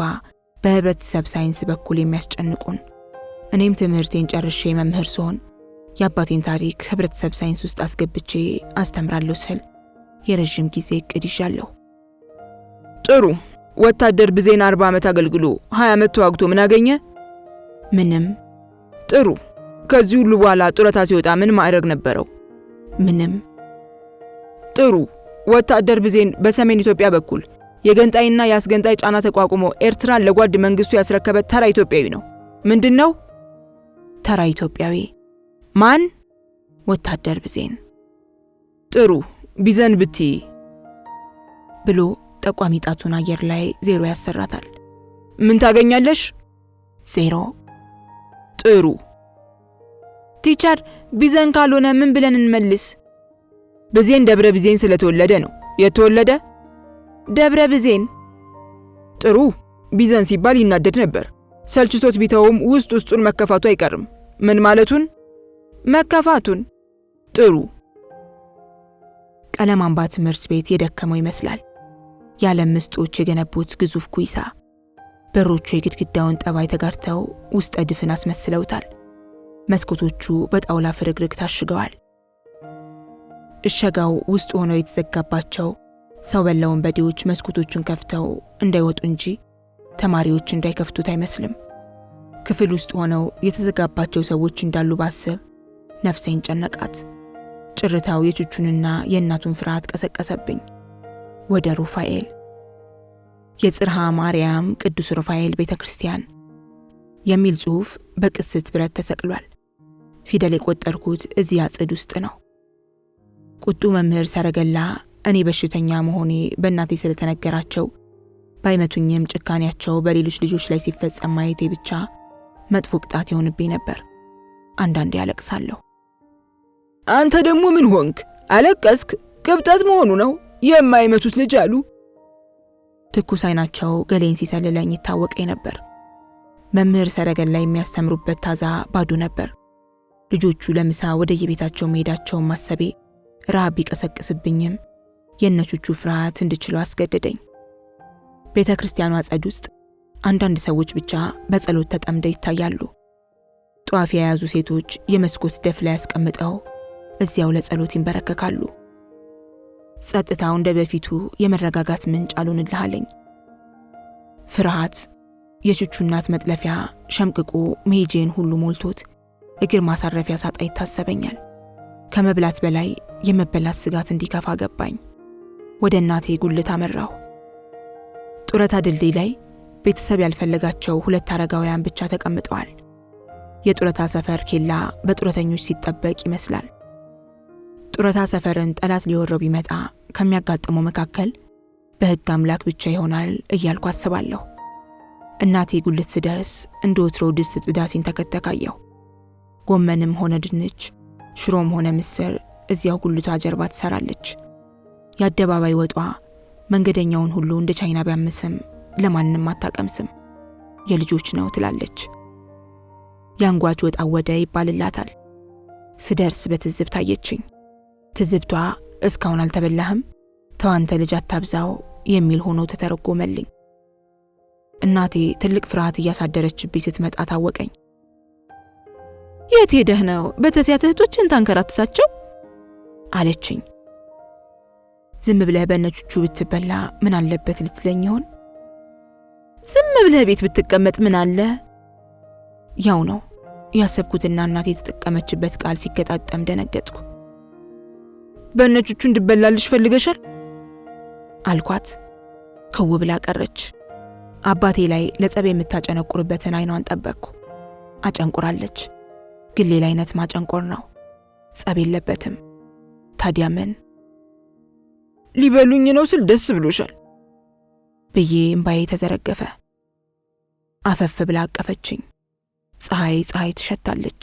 በህብረተሰብ ሳይንስ በኩል የሚያስጨንቁን። እኔም ትምህርቴን ጨርሼ መምህር ስሆን የአባቴን ታሪክ ህብረተሰብ ሳይንስ ውስጥ አስገብቼ አስተምራለሁ ስል የረጅም ጊዜ እቅድ ይዣለሁ። ጥሩ። ወታደር ብዜን 40 ዓመት አገልግሎ 20 ዓመት ተዋግቶ ምን አገኘ? ምንም። ጥሩ። ከዚህ ሁሉ በኋላ ጡረታ ሲወጣ ምን ማዕረግ ነበረው? ምንም። ጥሩ። ወታደር ብዜን በሰሜን ኢትዮጵያ በኩል የገንጣይና የአስገንጣይ ጫና ተቋቁሞ ኤርትራን ለጓድ መንግስቱ ያስረከበ ተራ ኢትዮጵያዊ ነው። ምንድነው? ተራ ኢትዮጵያዊ። ማን? ወታደር ብዜን። ጥሩ። ቢዘን ብትይ ብሎ ጠቋሚ ጣቱን አየር ላይ 0 ያሰራታል። ምን ታገኛለሽ? 0። ጥሩ። ቲቸር፣ ቢዘን ካልሆነ ምን ብለን እንመልስ? ብዜን ደብረ ብዜን ስለተወለደ ነው። የተወለደ ደብረ ብዜን። ጥሩ። ቢዘን ሲባል ይናደድ ነበር። ሰልችቶት ቢተውም ውስጥ ውስጡን መከፋቱ አይቀርም። ምን ማለቱን? መከፋቱን። ጥሩ። ቀለም አምባ ትምህርት ቤት የደከመው ይመስላል። የዓለም ምስጦች የገነቡት ግዙፍ ኩይሳ በሮቹ የግድግዳውን ጠባይ ተጋርተው ውስጠ ድፍን አስመስለውታል። መስኮቶቹ በጣውላ ፍርግርግ ታሽገዋል። እሸጋው ውስጥ ሆነው የተዘጋባቸው ሰው በላ ወንበዴዎች መስኮቶቹን ከፍተው እንዳይወጡ እንጂ ተማሪዎች እንዳይከፍቱት አይመስልም። ክፍል ውስጥ ሆነው የተዘጋባቸው ሰዎች እንዳሉ ባስብ ነፍሴን ጨነቃት። ጭርታው የቹቹንና የእናቱን ፍርሃት ቀሰቀሰብኝ። ወደ ሩፋኤል፣ የጽርሃ ማርያም ቅዱስ ሩፋኤል ቤተክርስቲያን የሚል ጽሑፍ በቅስት ብረት ተሰቅሏል። ፊደል የቆጠርኩት እዚህ አጽድ ውስጥ ነው። ቁጡ መምህር ሰረገላ እኔ በሽተኛ መሆኔ በእናቴ ስለተነገራቸው ባይመቱኝም ጭካኔያቸው በሌሎች ልጆች ላይ ሲፈጸም ማየቴ ብቻ መጥፎ ቅጣት ይሆንብኝ ነበር። አንዳንዴ ያለቅሳለሁ። አንተ ደግሞ ምን ሆንክ? አለቀስክ? ቅብጠት መሆኑ ነው። የማይመቱት ልጅ አሉ። ትኩስ አይናቸው ገሌን ሲሰልለኝ ይታወቀኝ ነበር። መምህር ሰረገላ የሚያስተምሩበት ታዛ ባዶ ነበር። ልጆቹ ለምሳ ወደ የቤታቸው መሄዳቸውን ማሰቤ ረሃብ ቢቀሰቅስብኝም የነቹቹ ፍርሃት እንድችለው አስገደደኝ። ቤተ ክርስቲያኗ አጸድ ውስጥ አንዳንድ ሰዎች ብቻ በጸሎት ተጠምደው ይታያሉ። ጧፍ የያዙ ሴቶች የመስኮት ደፍ ላይ ያስቀምጠው እዚያው ለጸሎት ይንበረከካሉ። ጸጥታው እንደ በፊቱ የመረጋጋት ምንጭ አልሆንልሃለኝ። ፍርሃት የቹቹ እናት መጥለፊያ ሸምቅቆ መሄጄን ሁሉ ሞልቶት እግር ማሳረፊያ ሳጣ ይታሰበኛል። ከመብላት በላይ የመበላት ስጋት እንዲከፋ ገባኝ። ወደ እናቴ ጉልት አመራሁ። ጡረታ ድልድይ ላይ ቤተሰብ ያልፈለጋቸው 2 አረጋውያን ብቻ ተቀምጠዋል። የጡረታ ሰፈር ኬላ በጡረተኞች ሲጠበቅ ይመስላል። ጡረታ ሰፈርን ጠላት ሊወረው ቢመጣ ከሚያጋጥመው መካከል በሕግ አምላክ ብቻ ይሆናል እያልኩ አስባለሁ። እናቴ ጉልት ስደርስ እንደ ወትሮ ድስት ጥዳ ሲንተከተካየሁ። ጎመንም ሆነ ድንች፣ ሽሮም ሆነ ምስር እዚያው ጉልቷ ጀርባ ትሰራለች። የአደባባይ ወጧ መንገደኛውን ሁሉ እንደ ቻይና ቢያምስም ለማንም አታቀምስም። የልጆች ነው ትላለች። ያንጓች ወጣ ወደ ይባልላታል። ስደርስ በትዝብት አየችኝ። ትዝብቷ እስካሁን አልተበላህም፣ ተዋንተ ልጅ አታብዛው የሚል ሆኖ ተተረጎመልኝ። እናቴ ትልቅ ፍርሃት እያሳደረችብኝ ስትመጣ ታወቀኝ። የት ሄደህ ነው በተሲያት እህቶችን ታንከራትታቸው አለችኝ። ዝም ብለህ በነቹቹ ብትበላ ምን አለበት ልትለኝ ይሆን? ዝም ብለህ ቤት ብትቀመጥ ምን አለ? ያው ነው። ያሰብኩትና እናቴ የተጠቀመችበት ቃል ሲገጣጠም ደነገጥኩ። በእነቹቹ እንድበላልሽ ፈልገሻል አልኳት። ከው ብላ ቀረች። አባቴ ላይ ለጸብ የምታጨነቁርበትን አይኗን ጠበቅኩ። አጨንቁራለች፣ ግን ሌላ አይነት ማጨንቆር ነው። ጸብ የለበትም። ታዲያ ምን? ሊበሉኝ ነው ስል ደስ ብሎሻል ብዬ እምባዬ ተዘረገፈ። አፈፍ ብላ አቀፈችኝ። ፀሐይ ትሸታለች።